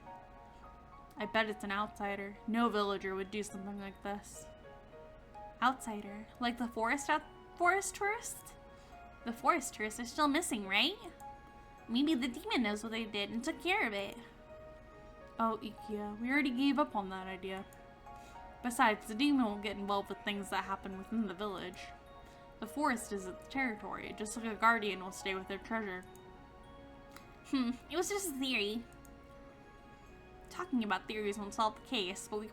I bet it's an outsider. No villager would do something like this. Outsider? Like the forest tourist? The forest tourists are still missing, right? Maybe the demon knows what they did and took care of it. Oh, Ikia, we already gave up on that idea. Besides, the demon won't get involved with things that happen within the village. The forest is its territory, just like a guardian will stay with their treasure. It was just a theory. Talking about theories won't solve the case, but we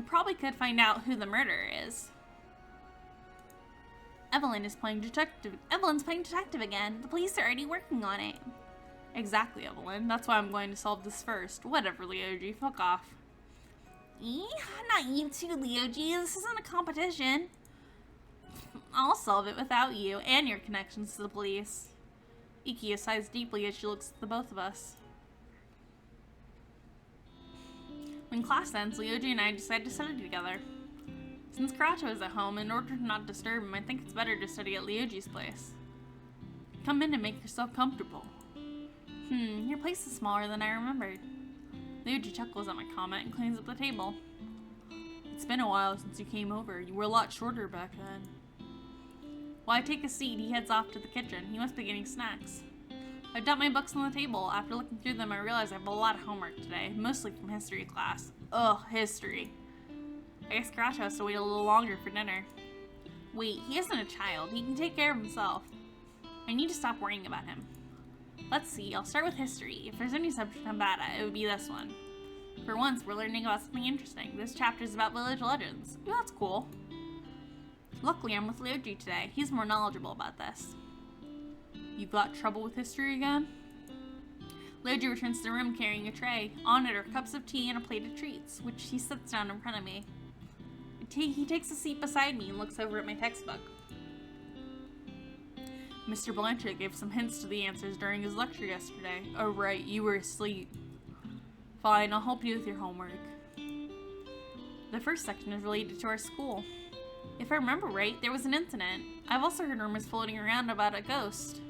probably could find out who the murderer is. Evillan's playing detective again. The police are already working on it. Exactly, Evillan. That's why I'm going to solve this first. Whatever, Leoji. Fuck off. Not you too, Leoji. This isn't a competition. I'll solve it without you and your connections to the police. Ikia sighs deeply as she looks at the both of us. When class ends, Leoji and I decide to study together. Since Karacho is at home, in order to not disturb him, I think it's better to study at Leoji's place. Come in and make yourself comfortable. Your place is smaller than I remembered. Leoji chuckles at my comment and cleans up the table. It's been a while since you came over. You were a lot shorter back then. While I take a seat, he heads off to the kitchen. He must be getting snacks. I dump my books on the table. After looking through them, I realize I have a lot of homework today, mostly from history class. Ugh, history. I guess Karacho has to wait a little longer for dinner. Wait, he isn't a child. He can take care of himself. I need to stop worrying about him. Let's see, I'll start with history. If there's any subject I'm bad at, it would be this one. For once, we're learning about something interesting. This chapter is about village legends. Ooh, that's cool. Luckily, I'm with Leoji today. He's more knowledgeable about this. You've got trouble with history again? Leoji returns to the room carrying a tray. On it are cups of tea and a plate of treats, which he sets down in front of me. He takes a seat beside me and looks over at my textbook. Mr. Blanchett gave some hints to the answers during his lecture yesterday. Oh right, you were asleep. Fine, I'll help you with your homework. The first section is related to our school. If I remember right, there was an incident. I've also heard rumors floating around about a ghost.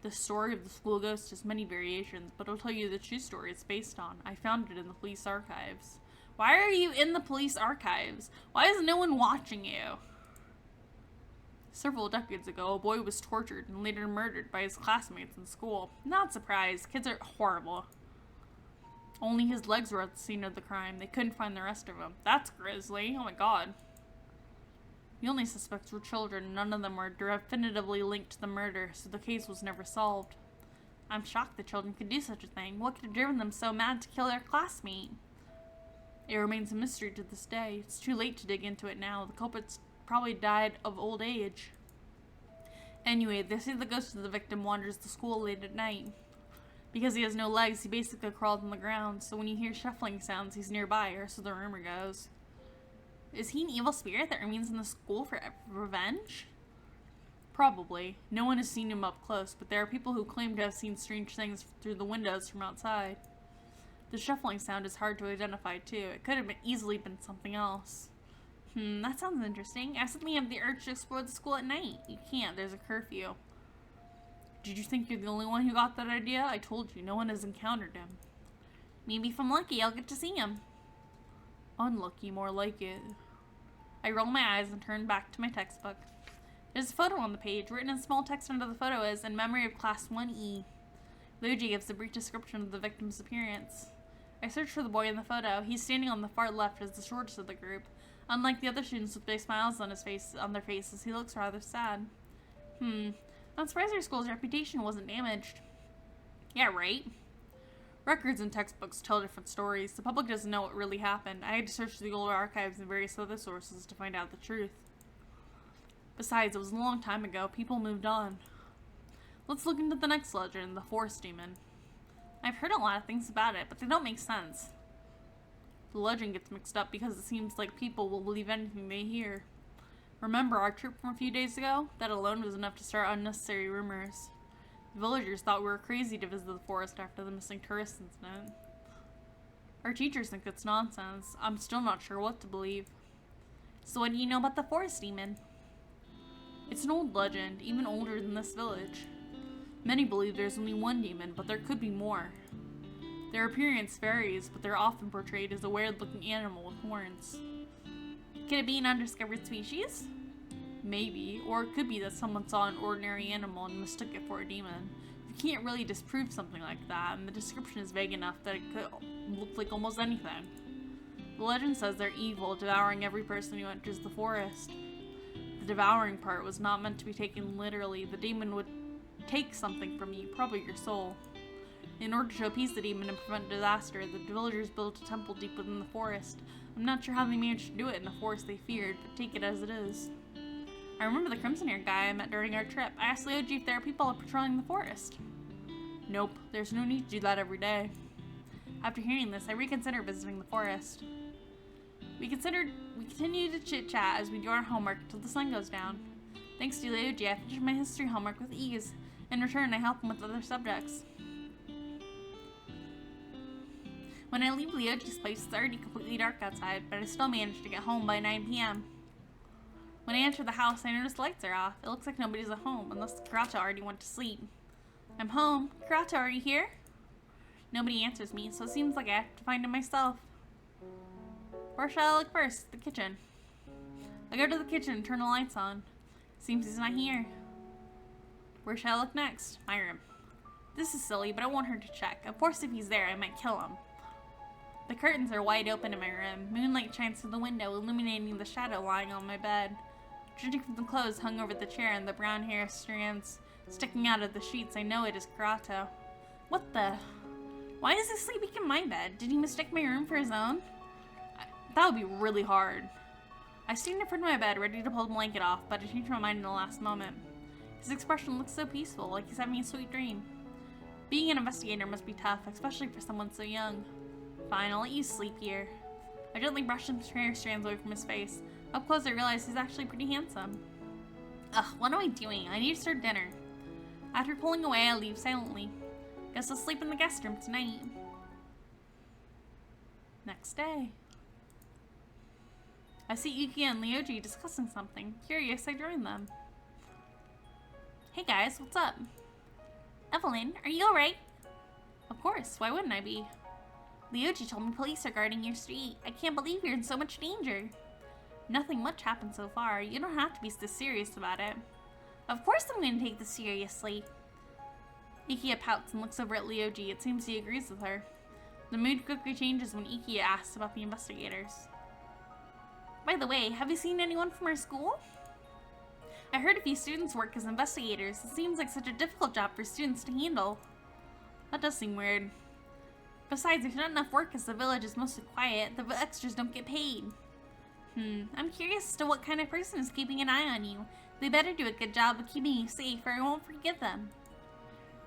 The story of the school ghost has many variations, but I'll tell you the true story it's based on. I found it in the police archives. Why are you in the police archives? Why is no one watching you? Several decades ago, a boy was tortured and later murdered by his classmates in school. Not surprised, kids are horrible. Only his legs were at the scene of the crime. They couldn't find the rest of him. That's grisly. Oh my god. The only suspects were children, and none of them were definitively linked to the murder, so the case was never solved. I'm shocked the children could do such a thing. What could have driven them so mad to kill their classmate? It remains a mystery to this day. It's too late to dig into it now. The culprits probably died of old age. Anyway, they say the ghost of the victim wanders the school late at night. Because he has no legs, he basically crawled on the ground, so when you hear shuffling sounds, he's nearby, or so the rumor goes. Is he an evil spirit that remains in the school for revenge? Probably. No one has seen him up close, but there are people who claim to have seen strange things through the windows from outside. The shuffling sound is hard to identify, too. It could have easily been something else. That sounds interesting. I suddenly have the urge to explore the school at night. You can't. There's a curfew. Did you think you're the only one who got that idea? I told you, no one has encountered him. Maybe if I'm lucky, I'll get to see him. Unlucky, more like it. I roll my eyes and turn back to my textbook. There's a photo on the page. Written in small text under the photo is, in memory of Class 1E. Leoji gives a brief description of the victim's appearance. I search for the boy in the photo. He's standing on the far left as the shortest of the group. Unlike the other students with big smiles on their faces, he looks rather sad. I'm surprised our school's reputation wasn't damaged. Yeah, right? Records and textbooks tell different stories. The public doesn't know what really happened. I had to search through the older archives and various other sources to find out the truth. Besides, it was a long time ago. People moved on. Let's look into the next legend, the Forest Demon. I've heard a lot of things about it, but they don't make sense. The legend gets mixed up because it seems like people will believe anything they hear. Remember our trip from a few days ago? That alone was enough to start unnecessary rumors. The villagers thought we were crazy to visit the forest after the missing tourist incident. Our teachers think it's nonsense. I'm still not sure what to believe. So what do you know about the Forest Demon? It's an old legend, even older than this village. Many believe there's only one demon, but there could be more. Their appearance varies, but they're often portrayed as a weird-looking animal with horns. Could it be an undiscovered species? Maybe, or it could be that someone saw an ordinary animal and mistook it for a demon. You can't really disprove something like that, and the description is vague enough that it could look like almost anything. The legend says they're evil, devouring every person who enters the forest. The devouring part was not meant to be taken literally. The demon would take something from you, probably your soul. In order to appease the demon and prevent disaster, the villagers built a temple deep within the forest. I'm not sure how they managed to do it in a forest they feared, but take it as it is. I remember the crimson-haired guy I met during our trip. I asked Leoji if there are people patrolling the forest. Nope, there's no need to do that every day. After hearing this, I reconsidered visiting the forest. We continued to chit-chat as we do our homework until the sun goes down. Thanks to Leoji, I finished my history homework with ease. In return, I help him with other subjects. When I leave Leoji's place, it's already completely dark outside, but I still managed to get home by 9 p.m. When I enter the house, I notice the lights are off. It looks like nobody's at home, unless Karata already went to sleep. I'm home. Karata, are you here? Nobody answers me, so it seems like I have to find him myself. Where shall I look first? The kitchen. I go to the kitchen and turn the lights on. Seems he's not here. Where shall I look next? My room. This is silly, but I want her to check. Of course, if he's there, I might kill him. The curtains are wide open in my room. Moonlight shines through the window, illuminating the shadow lying on my bed. Judging from the clothes hung over the chair and the brown hair strands sticking out of the sheets, I know it is Karato. What the? Why is he sleeping in my bed? Did he mistake my room for his own? That would be really hard. I stand in front of my bed, ready to pull the blanket off, but I change my mind in the last moment. His expression looks so peaceful, like he's having a sweet dream. Being an investigator must be tough, especially for someone so young. Fine, I'll let you sleep here. I gently brush some hair strands away from his face. Up close, I realize he's actually pretty handsome. Ugh, what am I doing? I need to start dinner. After pulling away, I leave silently. Guess I'll sleep in the guest room tonight. Next day. I see Yuki and Leoji discussing something. Curious, I join them. Hey guys, what's up? Evelyn, are you alright? Of course, why wouldn't I be? Leoji told me police are guarding your street. I can't believe you're in so much danger. Nothing much happened so far. You don't have to be this serious about it. Of course I'm going to take this seriously. Ikia pouts and looks over at Leoji. It seems he agrees with her. The mood quickly changes when Ikia asks about the investigators. By the way, have you seen anyone from our school? I heard a few students work as investigators. It seems like such a difficult job for students to handle. That does seem weird. Besides, there's not enough work as the village is mostly quiet. The extras don't get paid. I'm curious as to what kind of person is keeping an eye on you. They better do a good job of keeping you safe or I won't forgive them.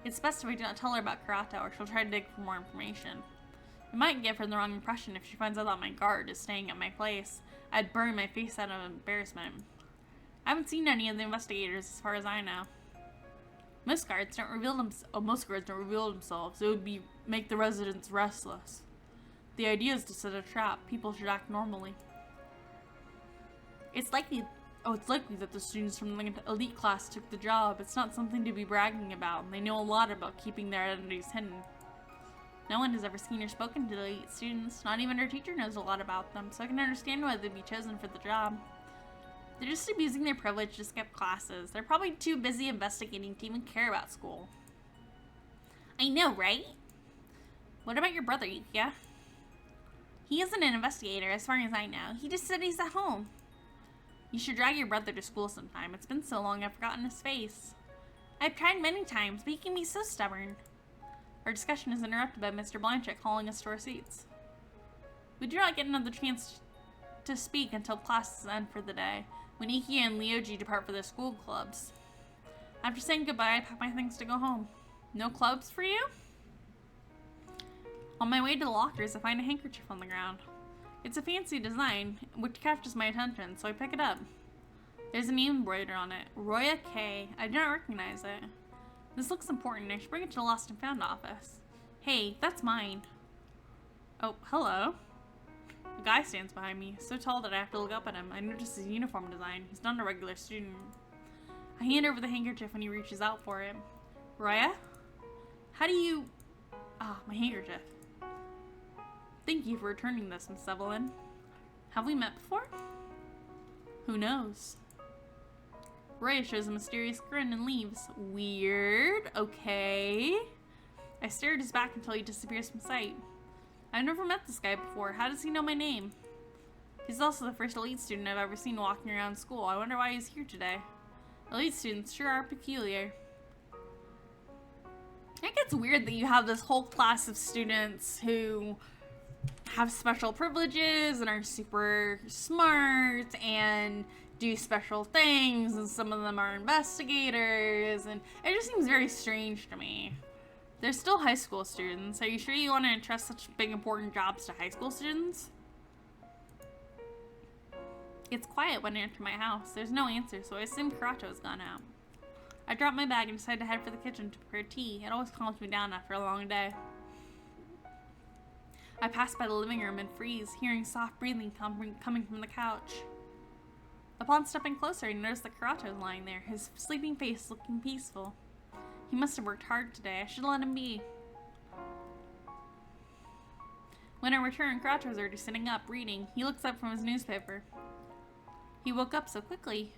It's best if I do not tell her about Karata or she'll try to dig for more information. It might give her the wrong impression if she finds out that my guard is staying at my place. I'd burn my face out of embarrassment. I haven't seen any of the investigators as far as I know. Most guards don't reveal themselves. It would make the residents restless. The idea is to set a trap. People should act normally. It's likely that the students from the elite class took the job. It's not something to be bragging about, and they know a lot about keeping their identities hidden. No one has ever seen or spoken to the elite students. Not even their teacher knows a lot about them, so I can understand why they'd be chosen for the job. They're just abusing their privilege to skip classes. They're probably too busy investigating to even care about school. I know, right? What about your brother, Yukia? He isn't an investigator, as far as I know. He just said he's at home. You should drag your brother to school sometime. It's been so long I've forgotten his face. I've tried many times, but he can be so stubborn. Our discussion is interrupted by Mr. Blanchett calling us to our seats. We do not get another chance to speak until classes end for the day, when Iki and Leoji depart for their school clubs. After saying goodbye, I pack my things to go home. No clubs for you? On my way to the lockers, I find a handkerchief on the ground. It's a fancy design, which catches my attention, so I pick it up. There's a name embroidered on it, Roya K. I do not recognize it. This looks important. I should bring it to the Lost and Found office. Hey, that's mine. Oh, hello. A guy stands behind me, so tall that I have to look up at him. I notice his uniform design. He's not a regular student. I hand over the handkerchief when he reaches out for it. Roya? How do you... Ah, my handkerchief. Thank you for returning this, Miss Evillan. Have we met before? Who knows? Roya shows a mysterious grin and leaves. Weird. Okay. I stare at his back until he disappears from sight. I've never met this guy before. How does he know my name? He's also the first elite student I've ever seen walking around school. I wonder why he's here today. Elite students sure are peculiar. I think it's weird that you have this whole class of students who have special privileges and are super smart and do special things, and some of them are investigators, and it just seems very strange to me. They're still high school students. Are you sure you want to entrust such big important jobs to high school students? It's quiet when I enter my house. There's no answer, so I assume Karato has gone out. I drop my bag and decide to head for the kitchen to prepare tea. It always calms me down after a long day. I pass by the living room and freeze, hearing soft breathing coming from the couch. Upon stepping closer, I notice that Karato is lying there, his sleeping face looking peaceful. He must have worked hard today. I should let him be. When I return, Karato is already sitting up, reading. He looks up from his newspaper. He woke up so quickly.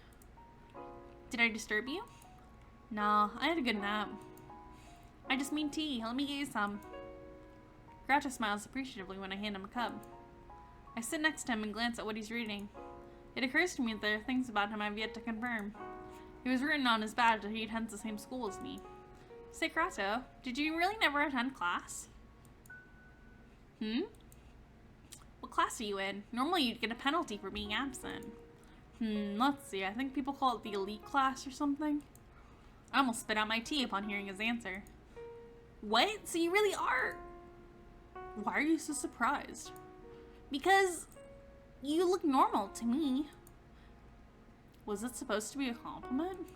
Did I disturb you? Nah, I had a good nap. I just made tea. Let me get you some. Karato smiles appreciatively when I hand him a cup. I sit next to him and glance at what he's reading. It occurs to me that there are things about him I've yet to confirm. It was written on his badge that he attends the same school as me. Say, Karato, did you really never attend class? What class are you in? Normally you'd get a penalty for being absent. Let's see. I think people call it the elite class or something. I almost spit out my tea upon hearing his answer. What? So you really are? Why are you so surprised? Because you look normal to me. Was it supposed to be a compliment?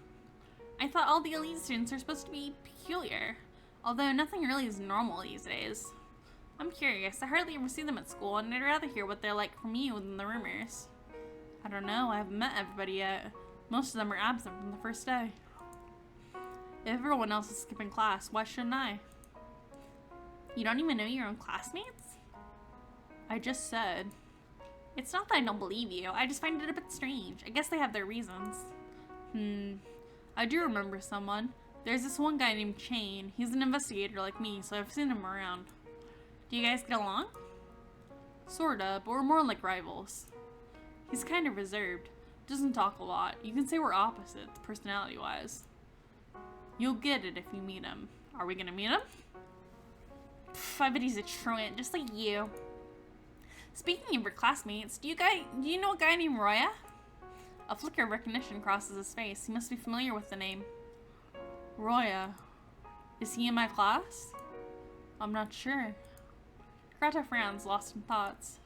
I thought all the elite students are supposed to be peculiar, although nothing really is normal these days. I'm curious. I hardly ever see them at school, and I'd rather hear what they're like from you than the rumors. I don't know. I haven't met everybody yet. Most of them are absent from the first day. If everyone else is skipping class, why shouldn't I? You don't even know your own classmates? I just said. It's not that I don't believe you. I just find it a bit strange. I guess they have their reasons. I do remember someone. There's this one guy named Chain. He's an investigator like me, so I've seen him around. Do you guys get along? Sorta, but we're more like rivals. He's kind of reserved. Doesn't talk a lot. You can say we're opposites, personality-wise. You'll get it if you meet him. Are we gonna meet him? I bet he's a truant, just like you. Speaking of your classmates, do you know a guy named Roya? A flicker of recognition crosses his face. He must be familiar with the name. Roya. Is he in my class? I'm not sure. Karato frowns, lost in thoughts.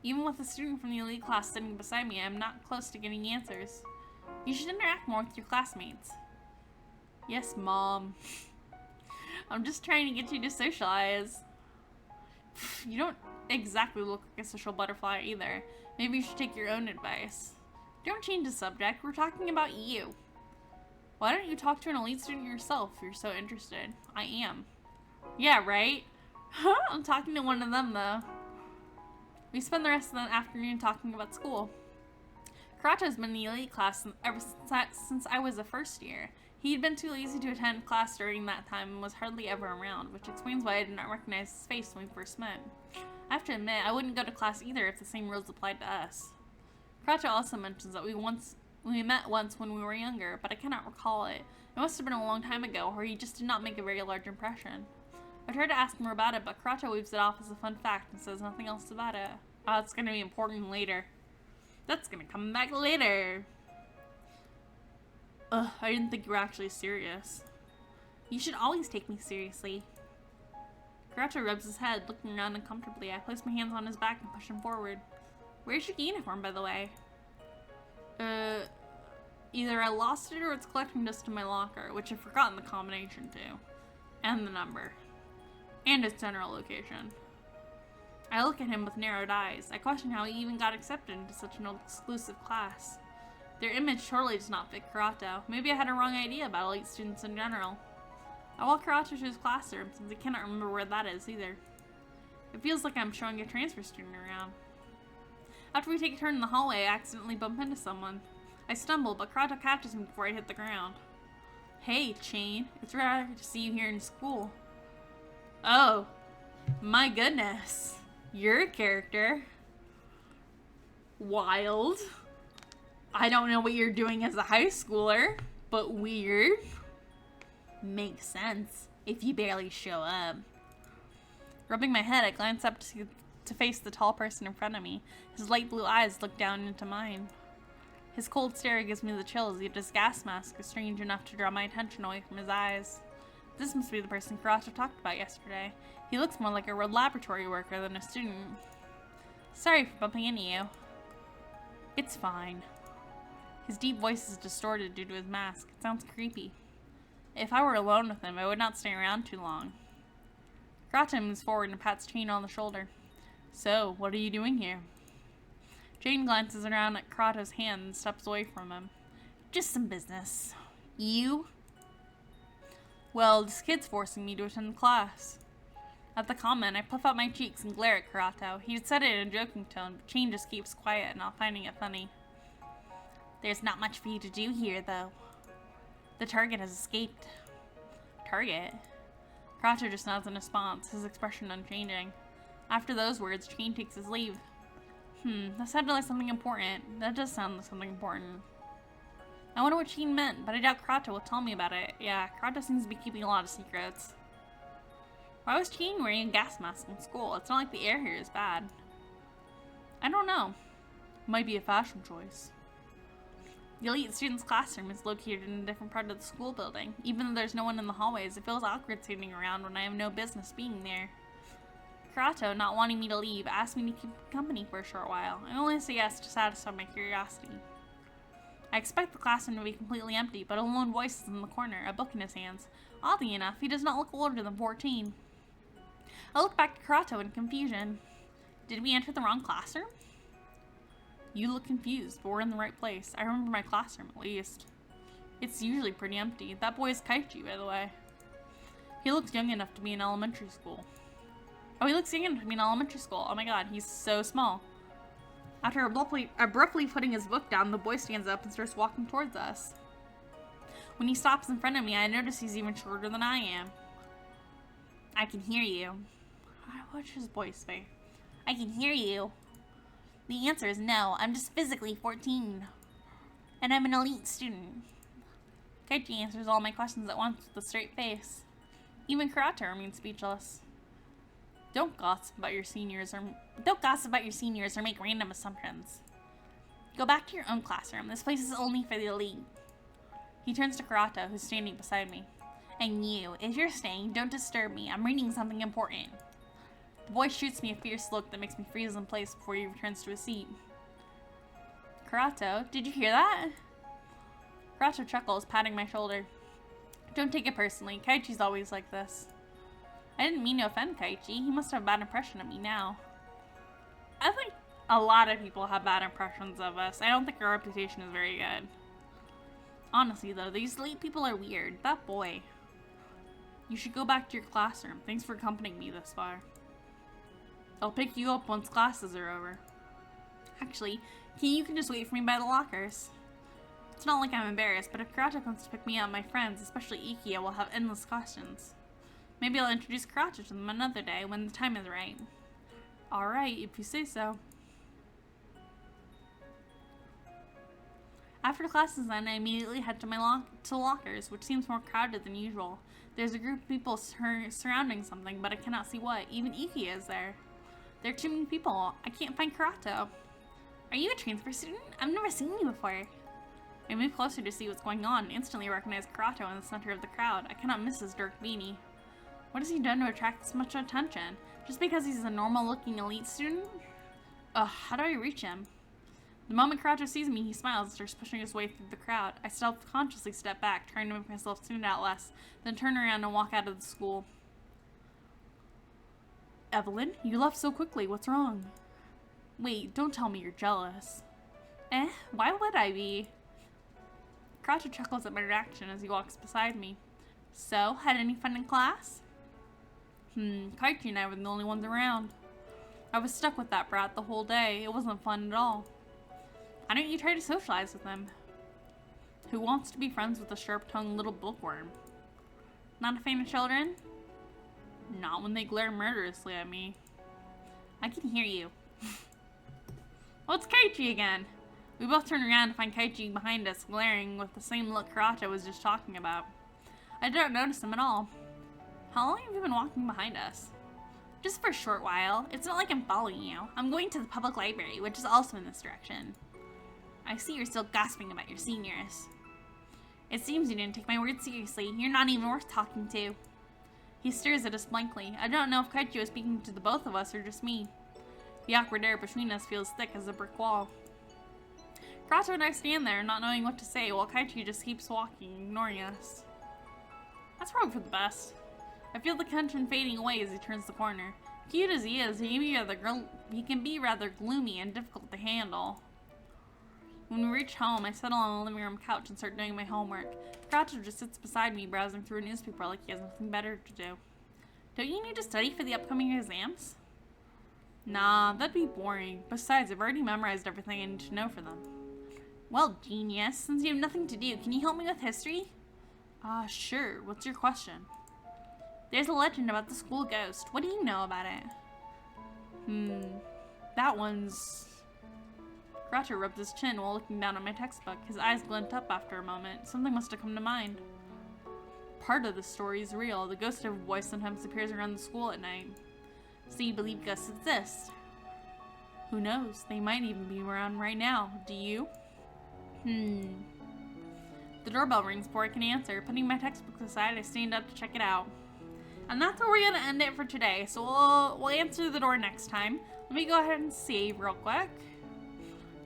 Even with a student from the elite class sitting beside me, I'm not close to getting answers. You should interact more with your classmates. Yes, Mom. I'm just trying to get you to socialize. You don't exactly look like a social butterfly either. Maybe you should take your own advice. Don't change the subject. We're talking about you. Why don't you talk to an elite student yourself if you're so interested? I am. Yeah, right? I'm talking to one of them, though. We spend the rest of the afternoon talking about school. Karato's been in the elite class ever since I was a first year. He'd been too lazy to attend class during that time and was hardly ever around, which explains why I did not recognize his face when we first met. I have to admit, I wouldn't go to class either if the same rules applied to us. Karato also mentions that we met once when we were younger, but I cannot recall it. It must have been a long time ago, or he just did not make a very large impression. I tried to ask more about it, but Karato weaves it off as a fun fact and says nothing else about it. Oh, it's gonna be important later. That's gonna come back later. Ugh, I didn't think you were actually serious. You should always take me seriously. Karato rubs his head, looking around uncomfortably. I place my hands on his back and push him forward. Where's your uniform, by the way? Either I lost it or it's collecting dust in my locker, which I've forgotten the combination to. And the number. And its general location. I look at him with narrowed eyes. I question how he even got accepted into such an exclusive class. Their image surely does not fit Karato. Maybe I had a wrong idea about elite students in general. I walk Karato to his classroom, since I cannot remember where that is either. It feels like I'm showing a transfer student around. After we take a turn in the hallway, I accidentally bump into someone. I stumble, but Krato catches me before I hit the ground. Hey, Chain. It's rare to see you here in school. Oh, my goodness. You're a character. Wild. I don't know what you're doing as a high schooler, but weird. Makes sense if you barely show up. Rubbing my head, I glance up to face the tall person in front of me. His light blue eyes look down into mine. His cold stare gives me the chills, yet his gas mask is strange enough to draw my attention away from his eyes. This must be the person Karato talked about yesterday. He looks more like a laboratory worker than a student. Sorry for bumping into you. It's fine. His deep voice is distorted due to his mask. It sounds creepy. If I were alone with him, I would not stay around too long. Karato moves forward and pats Chain on the shoulder. So, what are you doing here? Jane glances around at Karato's hand and steps away from him. Just some business. You? Well, this kid's forcing me to attend class. At the comment, I puff out my cheeks and glare at Karato. He said it in a joking tone, but Chain just keeps quiet, not finding it funny. There's not much for you to do here, though. The target has escaped. Target? Karato just nods in response, his expression unchanging. After those words, Chain takes his leave. That sounded like something important. That does sound like something important. I wonder what Chain meant, but I doubt Karato will tell me about it. Yeah, Karato seems to be keeping a lot of secrets. Why was Chain wearing a gas mask in school? It's not like the air here is bad. I don't know. Might be a fashion choice. The elite student's classroom is located in a different part of the school building. Even though there's no one in the hallways, it feels awkward standing around when I have no business being there. Karato, not wanting me to leave, asked me to keep company for a short while. I only say yes to satisfy my curiosity. I expect the classroom to be completely empty, but a lone voice is in the corner, a book in his hands. Oddly enough, he does not look older than 14. I look back at Karato in confusion. Did we enter the wrong classroom? You look confused, but we're in the right place. I remember my classroom, at least. It's usually pretty empty. That boy is Kaichi, by the way. He looks young enough to be in elementary school. Oh, he looks young enough to be in elementary school. Oh my god, he's so small. After abruptly putting his book down, the boy stands up and starts walking towards us. When he stops in front of me, I notice he's even shorter than I am. I can hear you. What's his voice say? I can hear you. The answer is no. I'm just physically 14. And I'm an elite student. Kaichi answers all my questions at once with a straight face. Even Karato remains speechless. Don't gossip about your seniors or make random assumptions. Go back to your own classroom. This place is only for the elite. He turns to Karato, who's standing beside me. And you, if you're staying, don't disturb me. I'm reading something important. The boy shoots me a fierce look that makes me freeze in place before he returns to his seat. Karato, did you hear that? Karato chuckles, patting my shoulder. Don't take it personally. Kaichi's always like this. I didn't mean to offend Kaichi. He must have a bad impression of me now. I think a lot of people have bad impressions of us. I don't think our reputation is very good. Honestly, though, these elite people are weird. That boy. You should go back to your classroom. Thanks for accompanying me this far. I'll pick you up once classes are over. Actually, you can just wait for me by the lockers. It's not like I'm embarrassed, but if Karato comes to pick me up, my friends, especially Ikia, will have endless questions. Maybe I'll introduce Karato to them another day when the time is right. Alright, if you say so. After class is done, I immediately head to my lockers, which seems more crowded than usual. There's a group of people surrounding something, but I cannot see what. Even Ikia is there. There are too many people. I can't find Karato. Are you a transfer student? I've never seen you before. I move closer to see what's going on and instantly recognize Karato in the center of the crowd. I cannot miss his dark beanie. What has he done to attract this much attention? Just because he's a normal-looking elite student? Ugh, how do I reach him? The moment Karato sees me, he smiles and starts pushing his way through the crowd. I self-consciously step back, trying to make myself stand out less, then turn around and walk out of the school. Evelyn, you left so quickly. What's wrong? Wait, don't tell me you're jealous. Why would I be? Karato chuckles at my reaction as he walks beside me. So, had any fun in class? Kaichi and I were the only ones around. I was stuck with that brat the whole day. It wasn't fun at all. Why don't you try to socialize with him? Who wants to be friends with a sharp-tongued little bookworm? Not a fan of children? Not when they glare murderously at me. I can hear you. Well, it's Kaichi again. We both turn around to find Kaichi behind us, glaring with the same look Karata was just talking about. I don't notice him at all. How long have you been walking behind us? Just for a short while. It's not like I'm following you. I'm going to the public library, which is also in this direction. I see you're still gossiping about your seniors. It seems you didn't take my words seriously. You're not even worth talking to. He stares at us blankly. I don't know if Kaichi is speaking to the both of us or just me. The awkward air between us feels thick as a brick wall. Karata and I stand there, not knowing what to say, while Kaichi just keeps walking, ignoring us. That's probably for the best. I feel the tension fading away as he turns the corner. Cute as he is, he can be rather gloomy and difficult to handle. When we reach home, I settle on the living room couch and start doing my homework. Karata just sits beside me, browsing through a newspaper like he has nothing better to do. Don't you need to study for the upcoming exams? Nah, that'd be boring. Besides, I've already memorized everything I need to know for them. Well, genius, since you have nothing to do, can you help me with history? Sure. What's your question? There's a legend about the school ghost. What do you know about it? That one's... Karata rubbed his chin while looking down at my textbook. His eyes glint up after a moment. Something must have come to mind. Part of the story is real. The ghost of a boy sometimes appears around the school at night. So you believe ghosts exist? Who knows? They might even be around right now. Do you? The doorbell rings before I can answer. Putting my textbook aside, I stand up to check it out. And that's where we're going to end it for today. So we'll answer the door next time. Let me go ahead and save real quick.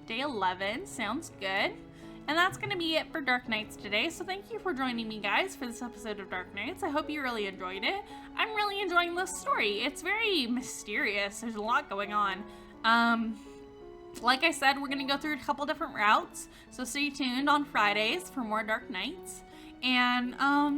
Day 11. Sounds good. And that's going to be it for Dark Nights today. So thank you for joining me, guys, for this episode of Dark Nights. I hope you really enjoyed it. I'm really enjoying this story. It's very mysterious. There's a lot going on. Like I said, we're going to go through a couple different routes. So stay tuned on Fridays for more Dark Nights. And,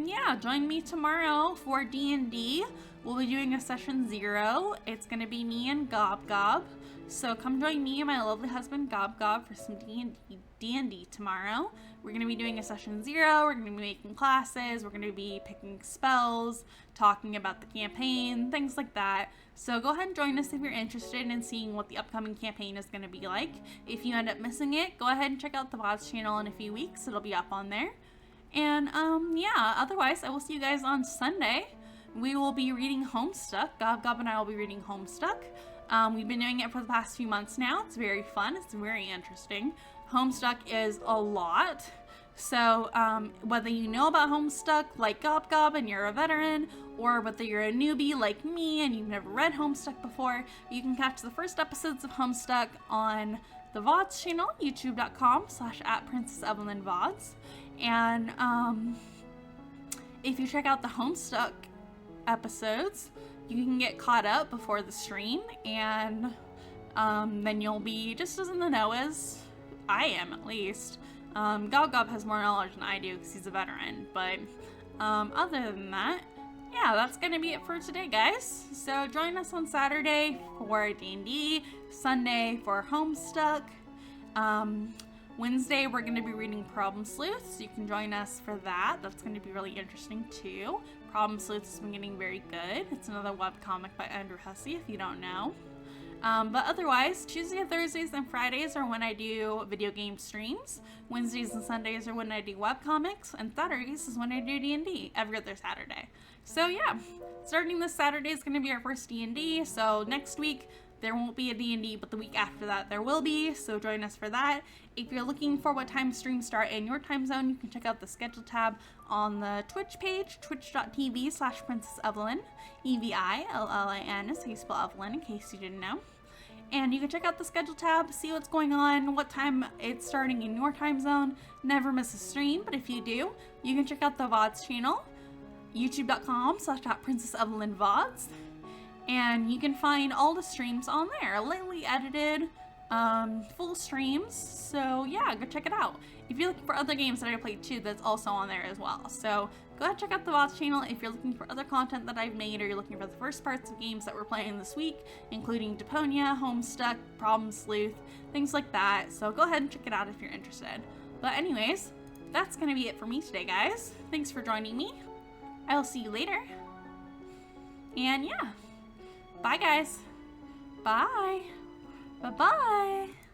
yeah, join me tomorrow for D&D. We'll be doing a session 0. It's going to be me and Gob Gob. So come join me and my lovely husband Gob Gob for some D&D tomorrow. We're going to be doing a session 0. We're going to be making classes. We're going to be picking spells, talking about the campaign, things like that. So go ahead and join us if you're interested in seeing what the upcoming campaign is going to be like. If you end up missing it, go ahead and check out the VODs channel in a few weeks. It'll be up on there. And, yeah, otherwise, I will see you guys on Sunday. We will be reading Homestuck. Gob Gob and I will be reading Homestuck. We've been doing it for the past few months now. It's very fun. It's very interesting. Homestuck is a lot. So, whether you know about Homestuck like Gob Gob and you're a veteran, or whether you're a newbie like me and you've never read Homestuck before, you can catch the first episodes of Homestuck on the VODs channel, youtube.com/@princessevillanvods. And, if you check out the Homestuck episodes, you can get caught up before the stream, and then you'll be just as in the know as I am, at least. Gob Gob has more knowledge than I do because he's a veteran, but other than that, yeah, that's gonna be it for today, guys. So join us on Saturday for D&D, Sunday for Homestuck. Wednesday, we're going to be reading Problem Sleuths. You can join us for that. That's going to be really interesting, too. Problem Sleuths has been getting very good. It's another webcomic by Andrew Hussey, if you don't know. But otherwise, Tuesdays, Thursdays, and Fridays are when I do video game streams. Wednesdays and Sundays are when I do webcomics. And Saturdays is when I do D&D, every other Saturday. So, yeah, starting this Saturday is going to be our first D&D. So, next week, there won't be a D&D, but the week after that there will be, so join us for that. If you're looking for what time streams start in your time zone, you can check out the schedule tab on the Twitch page, twitch.tv/princessevillan, EVILLIN is how you spell Evelyn, in case you didn't know. And you can check out the schedule tab, see what's going on, what time it's starting in your time zone. Never miss a stream, but if you do, you can check out the VODs channel, youtube.com/@princessevillanvods. And you can find all the streams on there, lately edited, full streams. So yeah, go check it out. If you're looking for other games that I played too, that's also on there as well. So go ahead and check out the Bots channel if you're looking for other content that I've made, or you're looking for the first parts of games that we're playing this week, including Deponia, Homestuck, Problem Sleuth, things like that. So go ahead and check it out if you're interested. But anyways, that's gonna be it for me today, guys. Thanks for joining me. I'll see you later. And yeah, bye guys. Bye. Bye-bye.